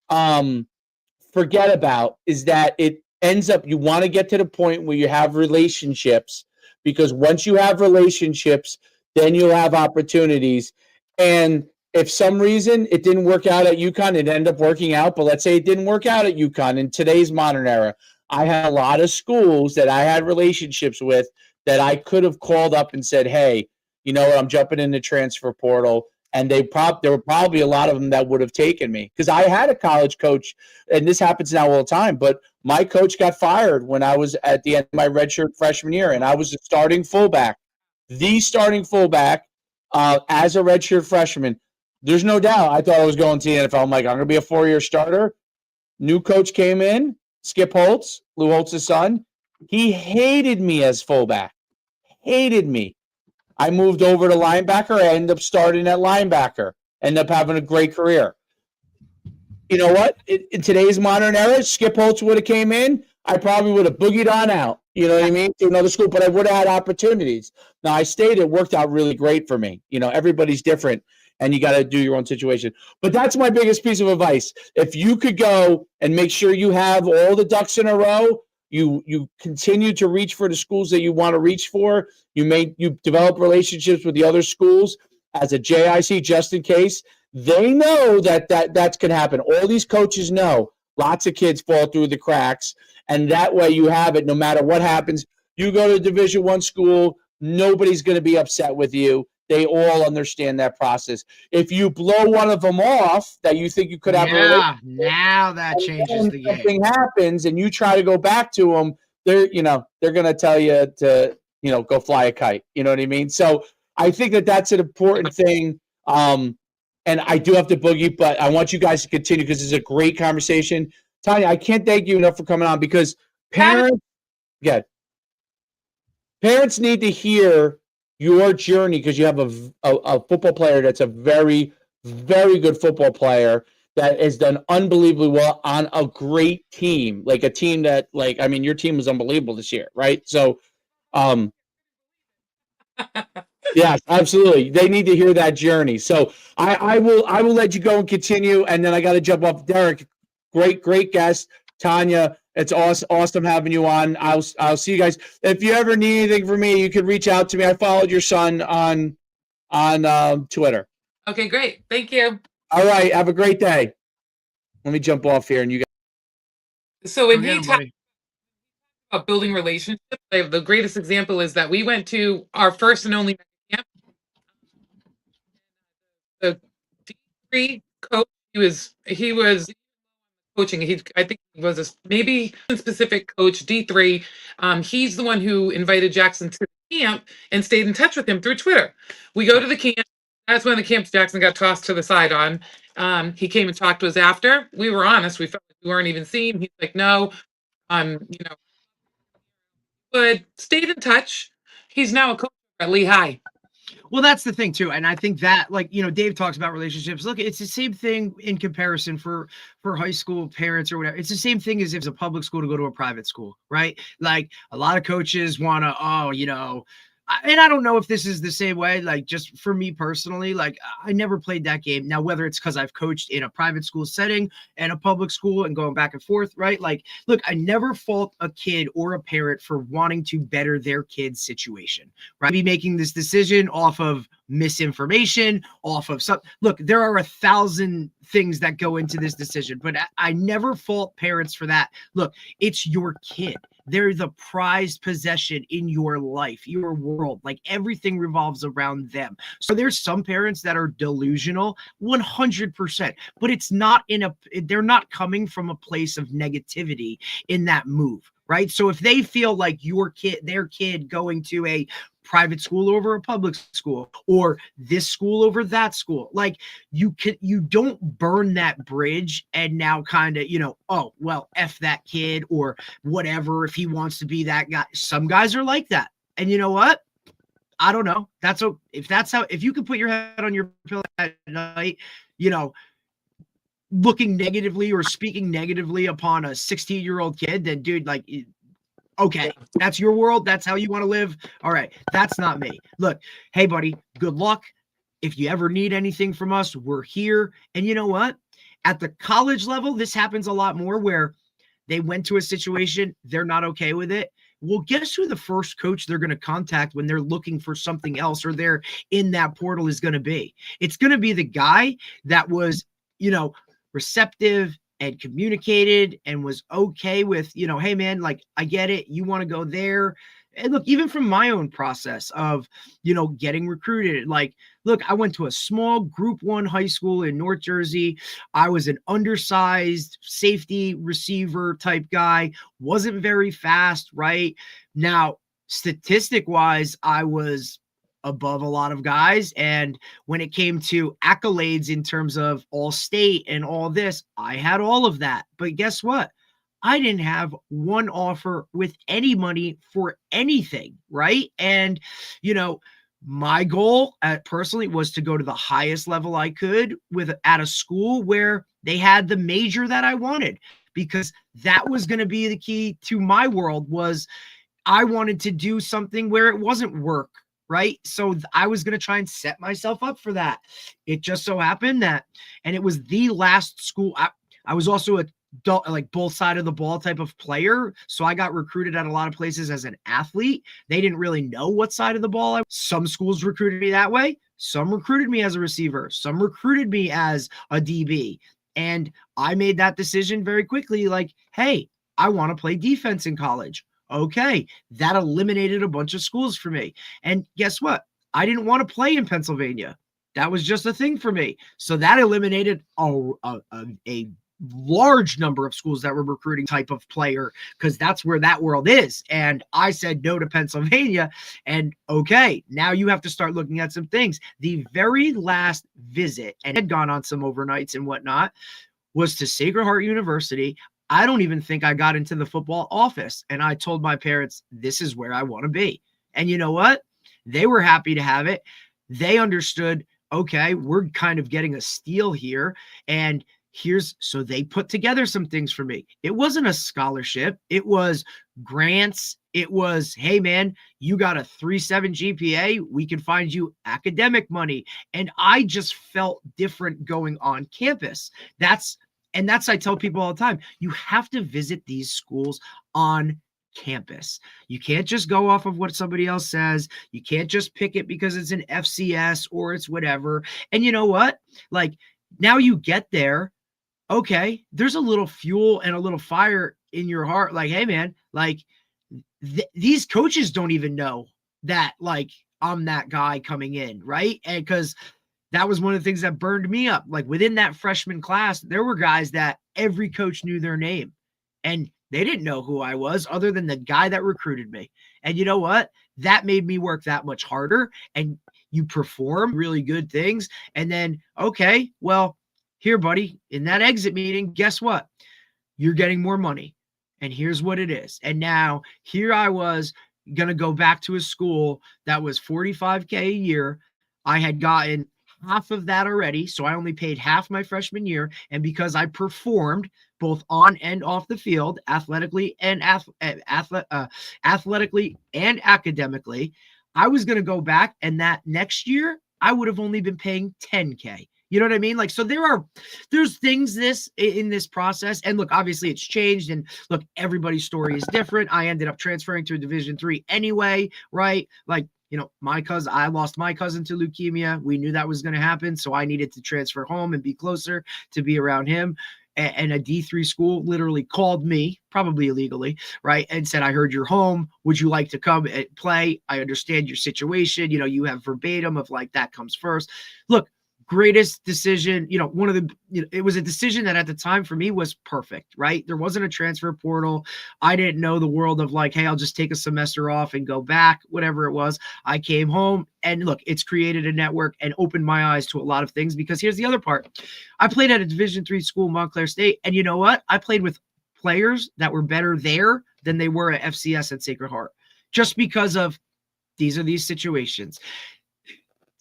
forget about, is that it ends up, you want to get to the point where you have relationships, because once you have relationships, then you'll have opportunities. And if some reason it didn't work out at UConn, it ended up working out, but let's say it didn't work out at UConn in today's modern era, I had a lot of schools that I had relationships with that I could have called up and said, hey, you know what, I'm jumping in the transfer portal. And there were probably a lot of them that would have taken me, because I had a college coach, and this happens now all the time, but my coach got fired when I was at the end of my redshirt freshman year, and I was the starting fullback as a redshirt freshman. There's no doubt I thought I was going to the NFL. I'm like, I'm going to be a 4-year starter. New coach came in, Skip Holtz, Lou Holtz's son. He hated me as fullback. Hated me. I moved over to linebacker. I ended up starting at linebacker. Ended up having a great career. You know what? In today's modern era, Skip Holtz would have came in. I probably would have boogied on out, you know what I mean, to another school, but I would have had opportunities. Now, I stayed. It worked out really great for me. You know, everybody's different, and you got to do your own situation. But that's my biggest piece of advice. If you could go and make sure you have all the ducks in a row, you continue to reach for the schools that you want to reach for. You develop relationships with the other schools as a JIC, just in case. They know that's going to happen. All these coaches know lots of kids fall through the cracks, and that way you have it no matter what happens. You go to a Division I school, nobody's going to be upset with you. They all understand that process. If you blow one of them off that you think you could have a relationship, now that changes the game. Something happens and you try to go back to them, they're going to tell you to, go fly a kite. You know what I mean? So I think that's an important thing. And I do have to boogie, but I want you guys to continue because it's a great conversation. Tanya, I can't thank you enough for coming on, because parents need to hear your journey, because you have a football player that's a very, very good football player that has done unbelievably well on a great team, like a team that, your team was unbelievable this year, right? So, yes, absolutely. They need to hear that journey. So I will let you go and continue, and then I got to jump off. Derek, great guest. Tanya, it's awesome having you on. I'll see you guys. If you ever need anything from me, you can reach out to me. I followed your son on Twitter. Okay, great. Thank you. All right. Have a great day. Let me jump off here, and you guys. So when he talked about building relationships, the greatest example is that we went to our first and only camp. The D3 coach, he was coaching. I think he was maybe specific coach, D3. He's the one who invited Jackson to the camp and stayed in touch with him through Twitter. We go to the camp. That's when the camp Jackson got tossed to the side on. He came and talked to us after. We were honest. We felt like we weren't even seen. He's like, no, but stayed in touch. He's now a coach at Lehigh. Well, that's the thing too. And I think that, Dave talks about relationships. Look, it's the same thing in comparison for high school parents or whatever. It's the same thing as if it's a public school to go to a private school, right? Like, a lot of coaches want to, and I don't know if this is the same way, just for me personally, I never played that game. Now, whether it's because I've coached in a private school setting and a public school and going back and forth, right? Look, I never fault a kid or a parent for wanting to better their kid's situation, right? Be making this decision off of misinformation, off of something. Look, there are 1,000 things that go into this decision, but I never fault parents for that. Look, it's your kid. They're the prized possession in your life, your world. Everything revolves around them. So there's some parents that are delusional, 100%, but it's not they're not coming from a place of negativity in that move, right? So if they feel like their kid going to a private school over a public school, or this school over that school, you don't burn that bridge and now kind of, oh, well, F that kid or whatever, if he wants to be that guy. Some guys are like that. And you know what? I don't know. If you can put your head on your pillow at night, looking negatively or speaking negatively upon a 16-year-old kid, then dude, okay, that's your world. That's how you want to live. All right. That's not me. Look, hey, buddy, good luck. If you ever need anything from us, we're here. And you know what? At the college level, this happens a lot more, where they went to a situation, they're not okay with it. Well, guess who the first coach they're going to contact when they're looking for something else, or they're in that portal, is going to be? It's going to be the guy that was, receptive and communicated and was okay with, hey man, I get it. You want to go there. And look, even from my own process of, getting recruited, look, I went to a small Group 1 high school in North Jersey. I was an undersized safety receiver type guy, wasn't very fast, right? Now, statistic wise, I was above a lot of guys. And when it came to accolades in terms of all state and all this, I had all of that. But guess what? I didn't have one offer with any money for anything, right? And, you know, my goal personally was to go to the highest level I could with at a school where they had the major that I wanted, because that was going to be the key to my world. Was I wanted to do something where it wasn't work, right? So I was going to try and set myself up for that. It just so happened that, and it was the last school. I was also a like both side of the ball type of player. So I got recruited at a lot of places as an athlete. They didn't really know what side of the ball. Some schools recruited me that way. Some recruited me as a receiver. Some recruited me as a DB. And I made that decision very quickly. Like, hey, I want to play defense in college. Okay. That eliminated a bunch of schools for me. And guess what? I didn't want to play in Pennsylvania. That was just a thing for me. So that eliminated a large number of schools that were recruiting type of player, because that's where that world is. And I said no to Pennsylvania. And okay, now you have to start looking at some things. The very last visit, and had gone on some overnights and whatnot, was to Sacred Heart University. I don't even think I got into the football office. And I told my parents, this is where I want to be. And you know what? They were happy to have it. They understood, okay, we're kind of getting a steal here. And so they put together some things for me. It wasn't a scholarship. It was grants. It was, hey man, you got a 3.7 GPA. We can find you academic money. And I just felt different going on campus. That's I tell people all the time, you have to visit these schools on campus. You can't just go off of what somebody else says. You can't just pick it because it's an FCS or it's whatever. And you know what? Like, now you get there, okay, there's a little fuel and a little fire in your heart. Like, hey man, like these coaches don't even know that, like, I'm that guy coming in, right? And because that was one of the things that burned me up. Like, within that freshman class, there were guys that every coach knew their name, and they didn't know who I was other than the guy that recruited me. And you know what? That made me work that much harder. And you perform really good things. And then, okay, well, here, buddy, in that exit meeting, guess what? You're getting more money. And here's what it is. And now here I was going to go back to a school that was $45K a year. I had gotten half of that already. So I only paid half my freshman year. And because I performed both on and off the field, athletically and athletically and academically, I was going to go back. And that next year, I would have only been paying $10K. You know what I mean? Like, so there's things in this process. And look, obviously it's changed. And look, everybody's story is different. I ended up transferring to a Division III anyway, right? Like, you know, I lost my cousin to leukemia. We knew that was going to happen. So I needed to transfer home and be closer to be around him. And a D3 school literally called me, probably illegally, right? And said, I heard you're home. Would you like to come and play? I understand your situation. You know, you have verbatim of like, that comes first. Look, greatest decision, you know, it was a decision that at the time for me was perfect, right? There wasn't a transfer portal. I didn't know the world of like, hey, I'll just take a semester off and go back, whatever it was. I came home and look, it's created a network and opened my eyes to a lot of things, because here's the other part. I played at a Division III school, Montclair State. And you know what? I played with players that were better there than they were at FCS at Sacred Heart, just because of these are these situations.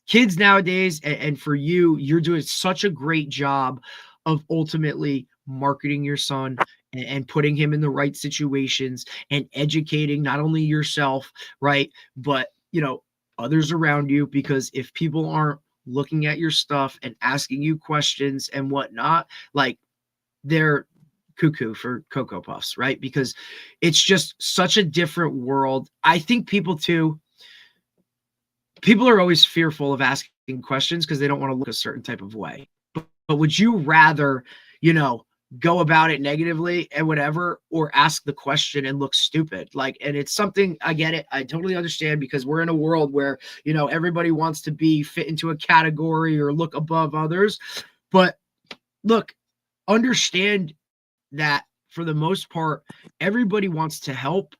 Kids nowadays, and for you, you're doing such a great job of ultimately marketing your son and putting him in the right situations and educating not only yourself, right, but, you know, others around you. Because if people aren't looking at your stuff and asking you questions and whatnot, like, they're cuckoo for Cocoa Puffs, right? Because it's just such a different world. I think people are always fearful of asking questions because they don't want to look a certain type of way. But would you rather, you know, go about it negatively and whatever, or ask the question and look stupid. Like, and it's something, I get it. I totally understand, because we're in a world where, you know, everybody wants to be fit into a category or look above others. But look, understand that for the most part, everybody wants to help,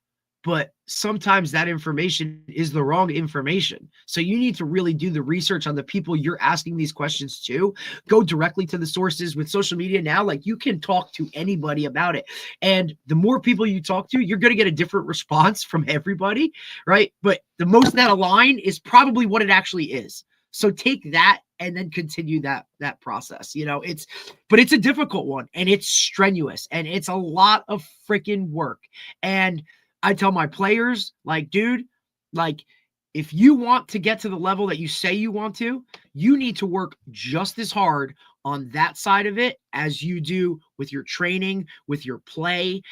but sometimes that information is the wrong information. So you need to really do the research on the people you're asking these questions to. Go directly to the sources. With social media now, like, you can talk to anybody about it. And the more people you talk to, you're going to get a different response from everybody, right? But the most that align is probably what it actually is. So take that and then continue that process. You know, but it's a difficult one, and it's strenuous, and it's a lot of freaking work. And I tell my players, like, dude, like, if you want to get to the level that you say you want to, you need to work just as hard on that side of it as you do with your training, with your play.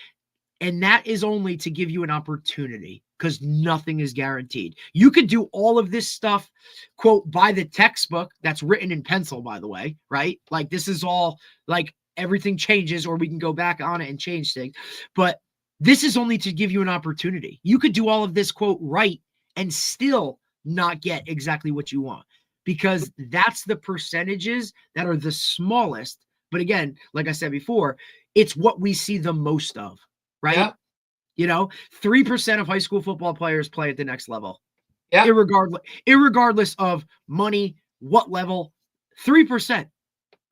And that is only to give you an opportunity, because nothing is guaranteed. You could do all of this stuff, quote, by the textbook that's written in pencil, by the way, right? Like, this is all, like, everything changes, or we can go back on it and change things. But this is only to give you an opportunity. You could do all of this, quote, right, and still not get exactly what you want, because that's the percentages that are the smallest. But again, like I said before, it's what we see the most of, right? Yeah. You know, 3% of high school football players play at the next level. Yeah. Irregardless of money, what level, 3%.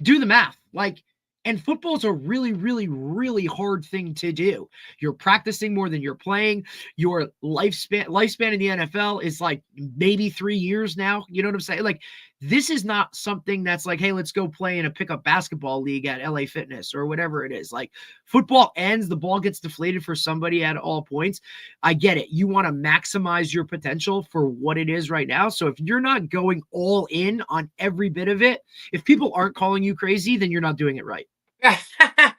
Do the math. Like, and football is a really, really, really hard thing to do. You're practicing more than you're playing. Your lifespan in the NFL is like maybe 3 years now. You know what I'm saying? Like, this is not something that's like, hey, let's go play in a pickup basketball league at LA Fitness or whatever it is. Like, football ends, the ball gets deflated for somebody at all points. I get it. You want to maximize your potential for what it is right now. So if you're not going all in on every bit of it, if people aren't calling you crazy, then you're not doing it right.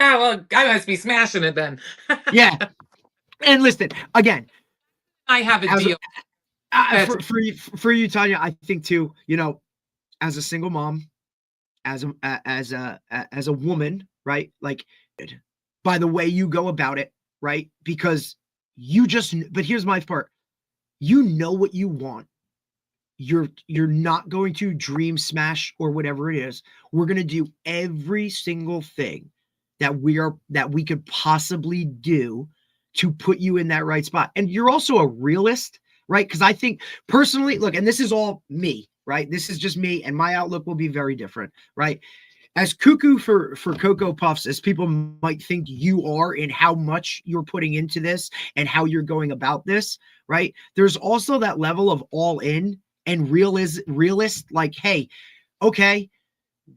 Well, I must be smashing it then. Yeah. And listen, again, I have a deal. For you, Tanya, I think too, you know, as a single mom, as a woman, right? Like, by the way you go about it, right? Because but here's my part. You know what you want. You're not going to dream smash or whatever it is. We're going to do every single thing that we could possibly do to put you in that right spot. And you're also a realist, right? Because I think personally, look, and this is all me, right? This is just me, and my outlook will be very different, right? As cuckoo for Cocoa Puffs as people might think you are in how much you're putting into this and how you're going about this, right? There's also that level of all in and realist, like, hey, okay,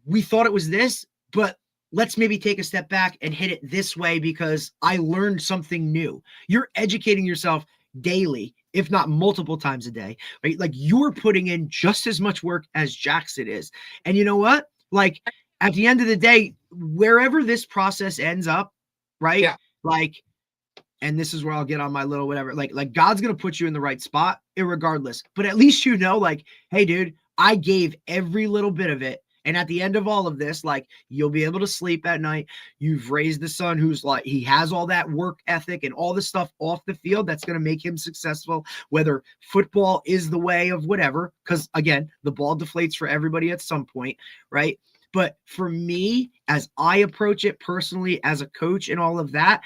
we thought it was this, but let's maybe take a step back and hit it this way because I learned something new. You're educating yourself daily, if not multiple times a day, right? Like, you're putting in just as much work as Jackson is. And you know what? Like, at the end of the day, wherever this process ends up, right? Yeah. Like, and this is where I'll get on my little whatever, like God's going to put you in the right spot irregardless. But at least, you know, like, hey, dude, I gave every little bit of it. And at the end of all of this, like, you'll be able to sleep at night. You've raised the son who's like, he has all that work ethic and all the stuff off the field that's going to make him successful, whether football is the way of whatever. Because again, the ball deflates for everybody at some point, right? But for me, as I approach it personally as a coach and all of that,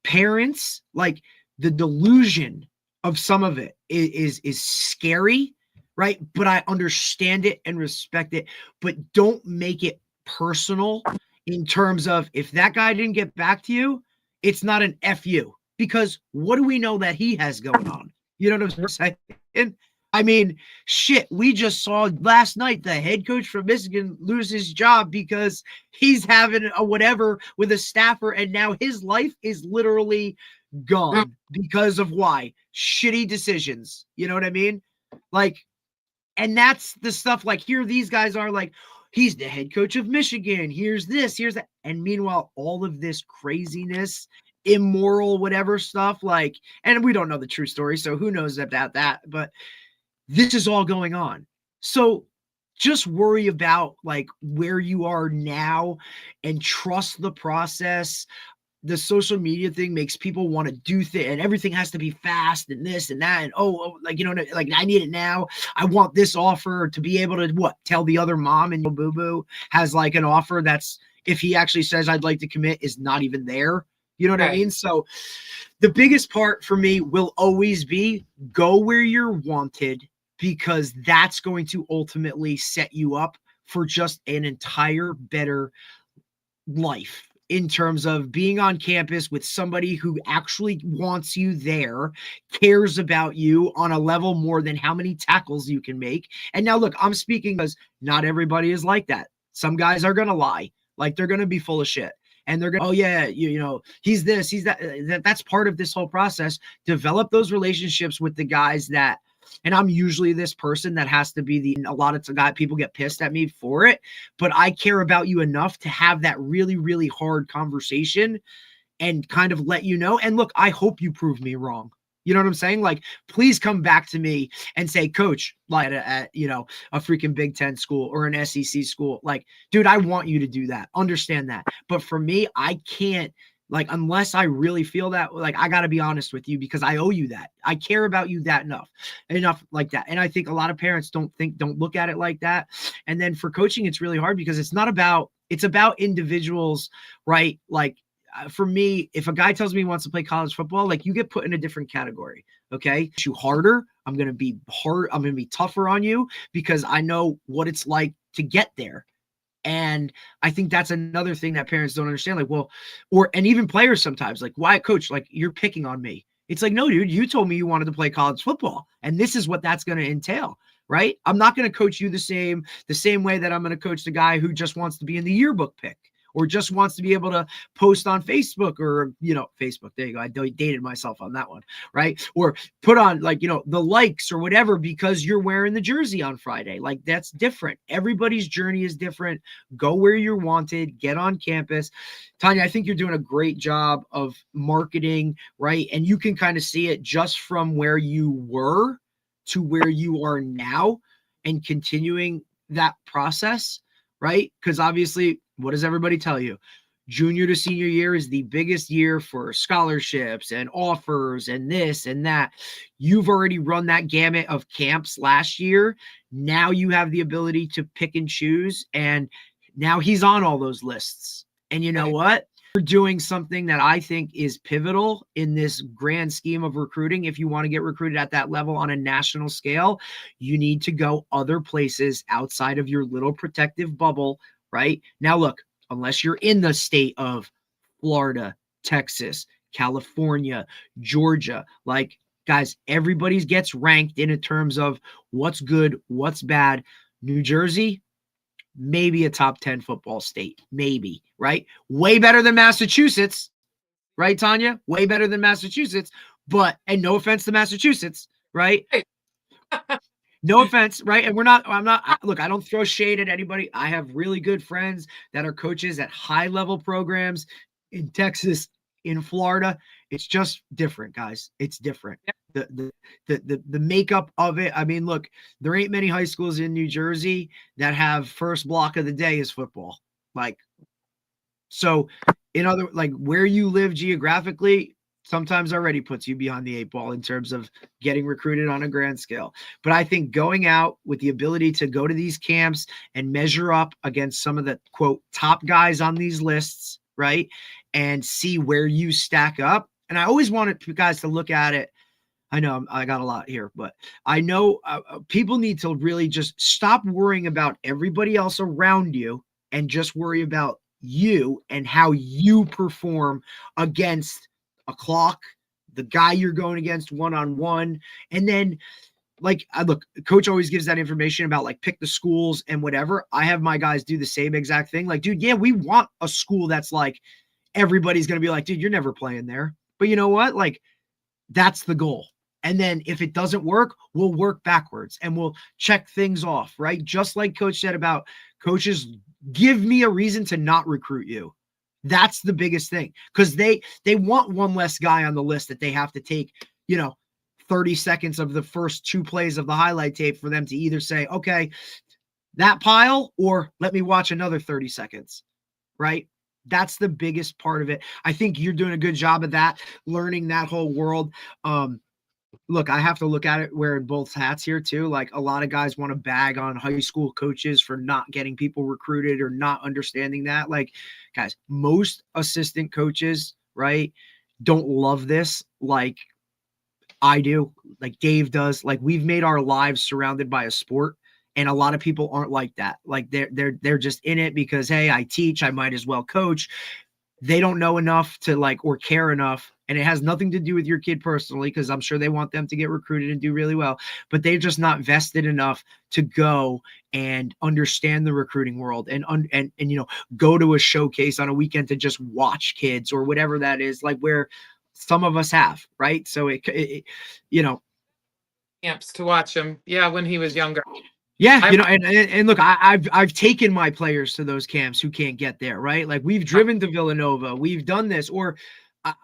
parents, like, the delusion of some of it is scary, right? But I understand it and respect it, but don't make it personal in terms of, if that guy didn't get back to you, it's not an FU, because what do we know that he has going on? You know what I'm saying? I mean, shit, we just saw last night the head coach from Michigan lose his job because he's having a whatever with a staffer, and now his life is literally gone because of why? Shitty decisions. You know what I mean? Like, and that's the stuff, like, here these guys are like, he's the head coach of Michigan. Here's this, here's that. And meanwhile, all of this craziness, immoral, whatever stuff, like, and we don't know the true story, so who knows about that, but this is all going on. So just worry about like where you are now and trust the process. The social media thing makes people want to do things, and everything has to be fast and this and that. And like, you know, like I need it now. I want this offer to be able to tell the other mom, and boo boo has like an offer that's, if he actually says I'd like to commit, is not even there. You know what I mean? So the biggest part for me will always be go where you're wanted, because that's going to ultimately set you up for just an entire better life in terms of being on campus with somebody who actually wants you there, cares about you on a level more than how many tackles you can make. And now look, I'm speaking because not everybody is like that. Some guys are going to lie, like they're going to be full of shit. And they're going to, oh yeah, you know, he's this, he's that. That's part of this whole process. Develop those relationships with the guys that, and I'm usually this person that has to be a lot of guys, people get pissed at me for it, but I care about you enough to have that really, really hard conversation and kind of let you know. And look, I hope you prove me wrong. You know what I'm saying? Like, please come back to me and say, coach, like at you know, a freaking Big Ten school or an SEC school, like, dude, I want you to do that. Understand that. But for me, I can't, like, unless I really feel that, like, I got to be honest with you because I owe you that. I care about you that enough like that. And I think a lot of parents don't look at it like that. And then for coaching, it's really hard because it's about individuals, right? Like, for me, if a guy tells me he wants to play college football, like, you get put in a different category. Okay. You harder. I'm going to be hard. I'm going to be tougher on you because I know what it's like to get there. And I think that's another thing that parents don't understand. Like, well, and even players sometimes, like, why, coach, like, you're picking on me. It's like, no, dude, you told me you wanted to play college football, and this is what that's going to entail, right? I'm not going to coach you the same way that I'm going to coach the guy who just wants to be in the yearbook pick or just wants to be able to post on Facebook or, you know, Facebook. There you go. I dated myself on that one, right? Or put on, like, you know, the likes or whatever because you're wearing the jersey on Friday. Like, that's different. Everybody's journey is different. Go where you're wanted. Get on campus. Tanya, I think you're doing a great job of marketing, right? And you can kind of see it just from where you were to where you are now and continuing that process, right? Because obviously, what does everybody tell you? Junior to senior year is the biggest year for scholarships and offers and this and that. You've already run that gamut of camps last year. Now you have the ability to pick and choose. And now he's on all those lists. And you know what? You're doing something that I think is pivotal in this grand scheme of recruiting. If you want to get recruited at that level on a national scale, you need to go other places outside of your little protective bubble. Right now, look, unless you're in the state of Florida, Texas, California, Georgia, like, guys, everybody's gets ranked in terms of what's good, what's bad. New Jersey, maybe a top 10 football state, maybe, right? Way better than Massachusetts, right, Tanya? Way better than Massachusetts, and no offense to Massachusetts, right? No offense, right? And look, I don't throw shade at anybody. I have really good friends that are coaches at high level programs in Texas, in Florida. It's just different, guys. It's different. The makeup of it. I mean, look, there ain't many high schools in New Jersey that have first block of the day is football. Like, so like where you live geographically, sometimes already puts you behind the eight ball in terms of getting recruited on a grand scale. But I think going out with the ability to go to these camps and measure up against some of the, quote, top guys on these lists, right, and see where you stack up. And I always wanted you guys to look at it. I know I got a lot here, but I know people need to really just stop worrying about everybody else around you and just worry about you and how you perform against a clock, the guy you're going against one-on-one. And then, like, look, coach always gives that information about, like, pick the schools and whatever. I have my guys do the same exact thing. Like, dude, yeah, we want a school that's like, everybody's going to be like, dude, you're never playing there. But you know what? Like, that's the goal. And then if it doesn't work, we'll work backwards and we'll check things off, right? Just like coach said about coaches, give me a reason to not recruit you. That's the biggest thing, because they want one less guy on the list that they have to take, 30 seconds of the first two plays of the highlight tape for them to either say, okay, that pile or let me watch another 30 seconds, right? That's the biggest part of it. I think you're doing a good job of that, learning that whole world. Look, I have to look at it wearing both hats here too. Like a lot of guys want to bag on high school coaches for not getting people recruited or not understanding that. Like, guys, most assistant coaches, right, don't love this like I do, like Dave does. Like we've made our lives surrounded by a sport. And a lot of people aren't like that. Like they're just in it because hey, I teach, I might as well coach. They don't know enough to like or care enough, and it has nothing to do with your kid personally because I'm sure they want them to get recruited and do really well, but they're just not vested enough to go and understand the recruiting world and you know, go to a showcase on a weekend to just watch kids or whatever that is, like where some of us have, right? So it you know, Camps to watch him. Yeah, when he was younger. yeah, I you know, and look, I've taken my players to those camps who can't get there, right? Like we've driven to Villanova, we've done this, or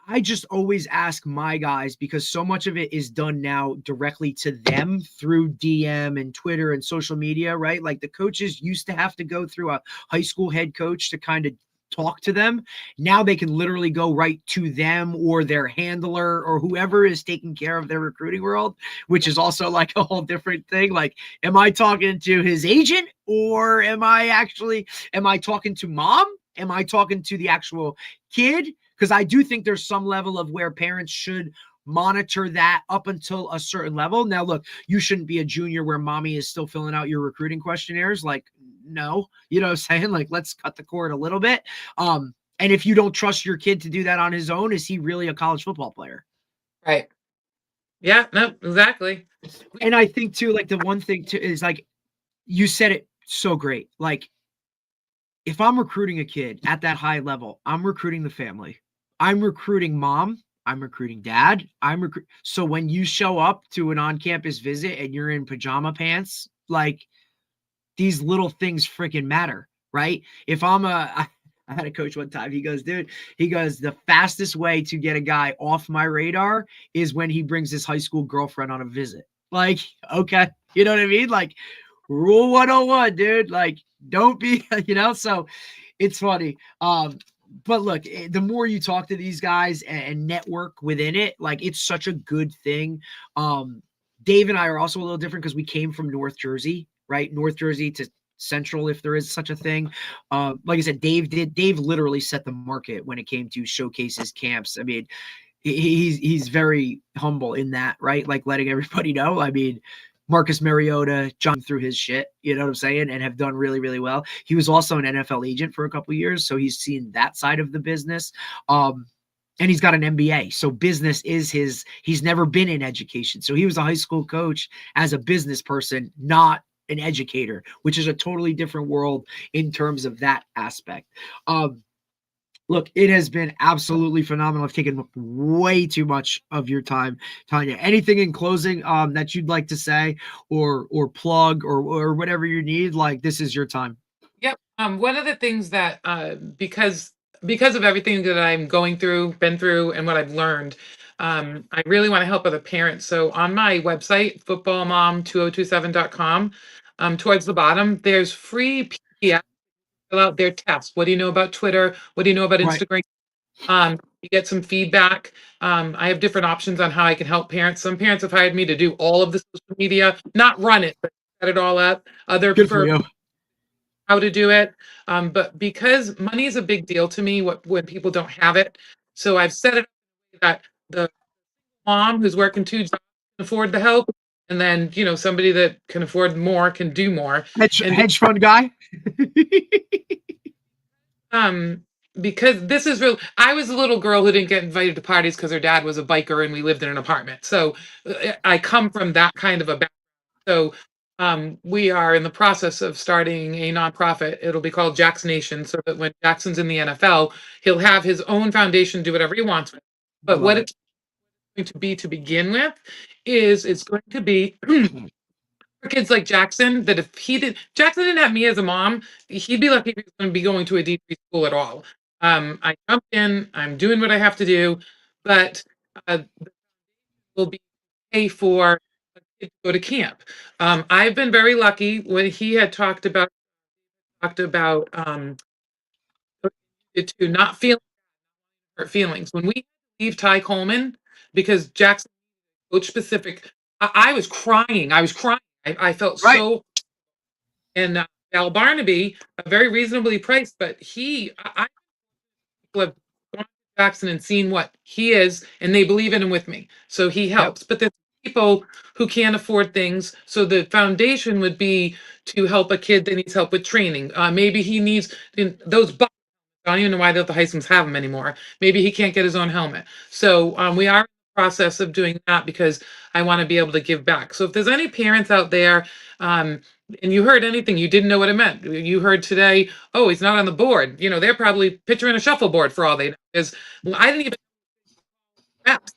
I just always ask my guys because so much of it is done now directly to them through DM and Twitter and social media, right? Like the coaches used to have to go through a high school head coach to kind of talk to them. Now they can literally go right to them or their handler or whoever is taking care of their recruiting world, which is also like a whole different thing. Like, am I talking to his agent or am I talking to mom? Am I talking to the actual kid? Because I do think there's some level of where parents should monitor that up until a certain level. Now, look, you shouldn't be a junior where mommy is still filling out your recruiting questionnaires. Like, no, you know what I'm saying? Like, let's cut the cord a little bit. And if you don't trust your kid to do that on his own, is he really a college football player? Right. Yeah, no, exactly. And I think too, like the one thing too is like you said it so great. Like if I'm recruiting a kid at that high level, I'm recruiting the family. I'm recruiting mom. I'm recruiting dad. So when you show up to an on-campus visit and you're in pajama pants, like these little things freaking matter, right? If I had a coach one time. He goes, dude, the fastest way to get a guy off my radar is when he brings his high school girlfriend on a visit. Like, okay, you know what I mean? Like, rule 101, dude. Like, don't be, you know, so it's funny. But look, the more you talk to these guys and network within it, like it's such a good thing. Dave and I are also a little different because we came from North Jersey, right? North Jersey to Central, if there is such a thing. Like I said, Dave literally set the market when it came to showcases, camps. I mean, he's very humble in that, right? Like letting everybody know. I mean, Marcus Mariota, John through his shit, you know what I'm saying, and have done really, really well. He was also an NFL agent for a couple of years, so he's seen that side of the business. And he's got an MBA. So business is he's never been in education. So he was a high school coach as a business person, not an educator, which is a totally different world in terms of that aspect. Look, it has been absolutely phenomenal. I've taken way too much of your time, Tanya. Anything in closing that you'd like to say or plug or whatever you need? Like this is your time. Yep. One of the things that because of everything that I'm going through, been through, and what I've learned, I really want to help other parents. So on my website, footballmom2027.com, towards the bottom, there's free PDF, fill out their tests. What do you know about Twitter? What do you know about Right. Instagram? You get some feedback. I have different options on how I can help parents. Some parents have hired me to do all of the social media, not run it, but set it all up. Other Good for prefer you. how to do it. But because money is a big deal to me, when people don't have it, so I've set it up that the mom who's working two jobs can afford the help, and then somebody that can afford more can do more. And Hedge fund guy. um, because this is real. I was a little girl who didn't get invited to parties because her dad was a biker and we lived in an apartment. So I come from that kind of a background. So we are in the process of starting a nonprofit. It'll be called Jack's Nation, so that when Jackson's in the NFL, he'll have his own foundation, do whatever he wants with it. But Love what it. it's going to be to begin with is it's going to be for kids like Jackson, that if Jackson didn't have me as a mom, he'd be lucky if he was going to be going to a D3 school at all. I jumped in, I'm doing what I have to do, but will be pay for to go to camp. I've been very lucky when he had talked about to not feel hurt feelings. When we leave Ty Coleman because Jackson coach specific, I was crying. I was crying. I felt Right. so. And Al Barnaby, very reasonably priced, but I have gone to Jackson and seen what he is, and they believe in him with me. So he helps. But there's people who can't afford things. So the foundation would be to help a kid that needs help with training. Maybe he needs those. I don't even know why the Heismans have them anymore. Maybe he can't get his own helmet. So we are in the process of doing that because I want to be able to give back. So if there's any parents out there, and you heard anything, you didn't know what it meant. You heard today, oh, he's not on the board. They're probably picturing a shuffleboard for all they know. Because I didn't even reps.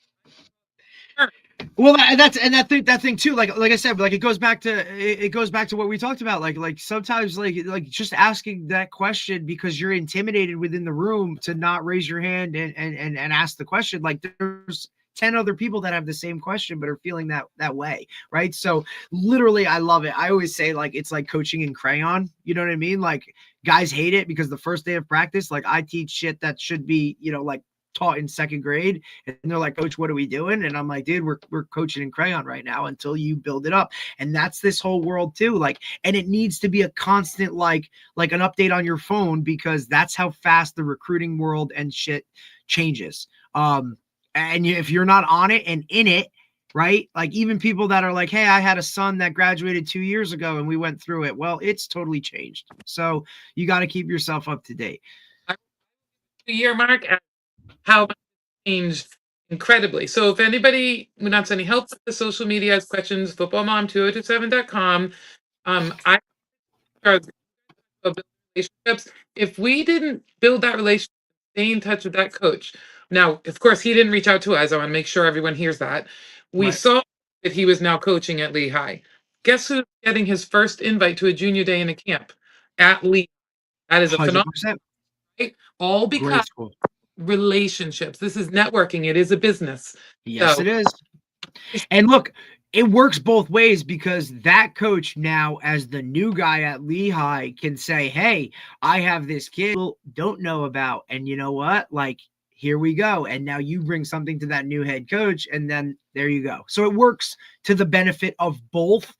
Well, that thing too. Like I said, like it goes back to what we talked about. Like sometimes like just asking that question because you're intimidated within the room to not raise your hand and ask the question. Like there's 10 other people that have the same question but are feeling that way, right? So literally, I love it. I always say like it's like coaching in crayon. You know what I mean? Like guys hate it because the first day of practice, like I teach shit that should be like taught in second grade, and they're like, coach, what are we doing? And I'm like, dude, we're coaching in crayon right now until you build it up. And that's this whole world too. Like, and it needs to be a constant like an update on your phone because that's how fast the recruiting world and shit changes. And if you're not on it and in it, right? Like even people that are like, hey, I had a son that graduated 2 years ago and we went through it. Well, it's totally changed. So you got to keep yourself up to date. The year mark, how much changed incredibly. So if anybody wants any help with the social media, has questions, footballmom2027.com. I build relationships. If we didn't build that relationship, stay in touch with that coach. Now, of course, he didn't reach out to us. I want to make sure everyone hears that. We saw that he was now coaching at Lehigh. Guess who's getting his first invite to a junior day in a camp at Lehigh? That is a phenomenal, 100%. right? All because relationships. This is networking. It is a business. Yes, it is. And look, it works both ways because that coach now, as the new guy at Lehigh, can say, hey, I have this kid people don't know about. And you know what? Like, here we go. And now you bring something to that new head coach. And then there you go. So it works to the benefit of both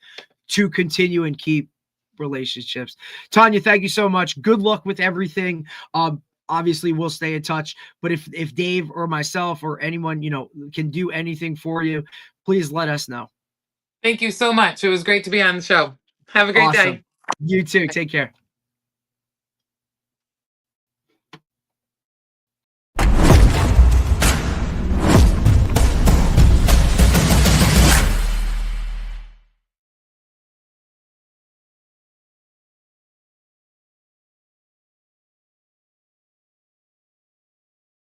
to continue and keep relationships. Tanya, thank you so much. Good luck with everything. Obviously we'll stay in touch, but if Dave or myself or anyone, can do anything for you, please let us know. Thank you so much. It was great to be on the show. Have a great day. You too. Take care.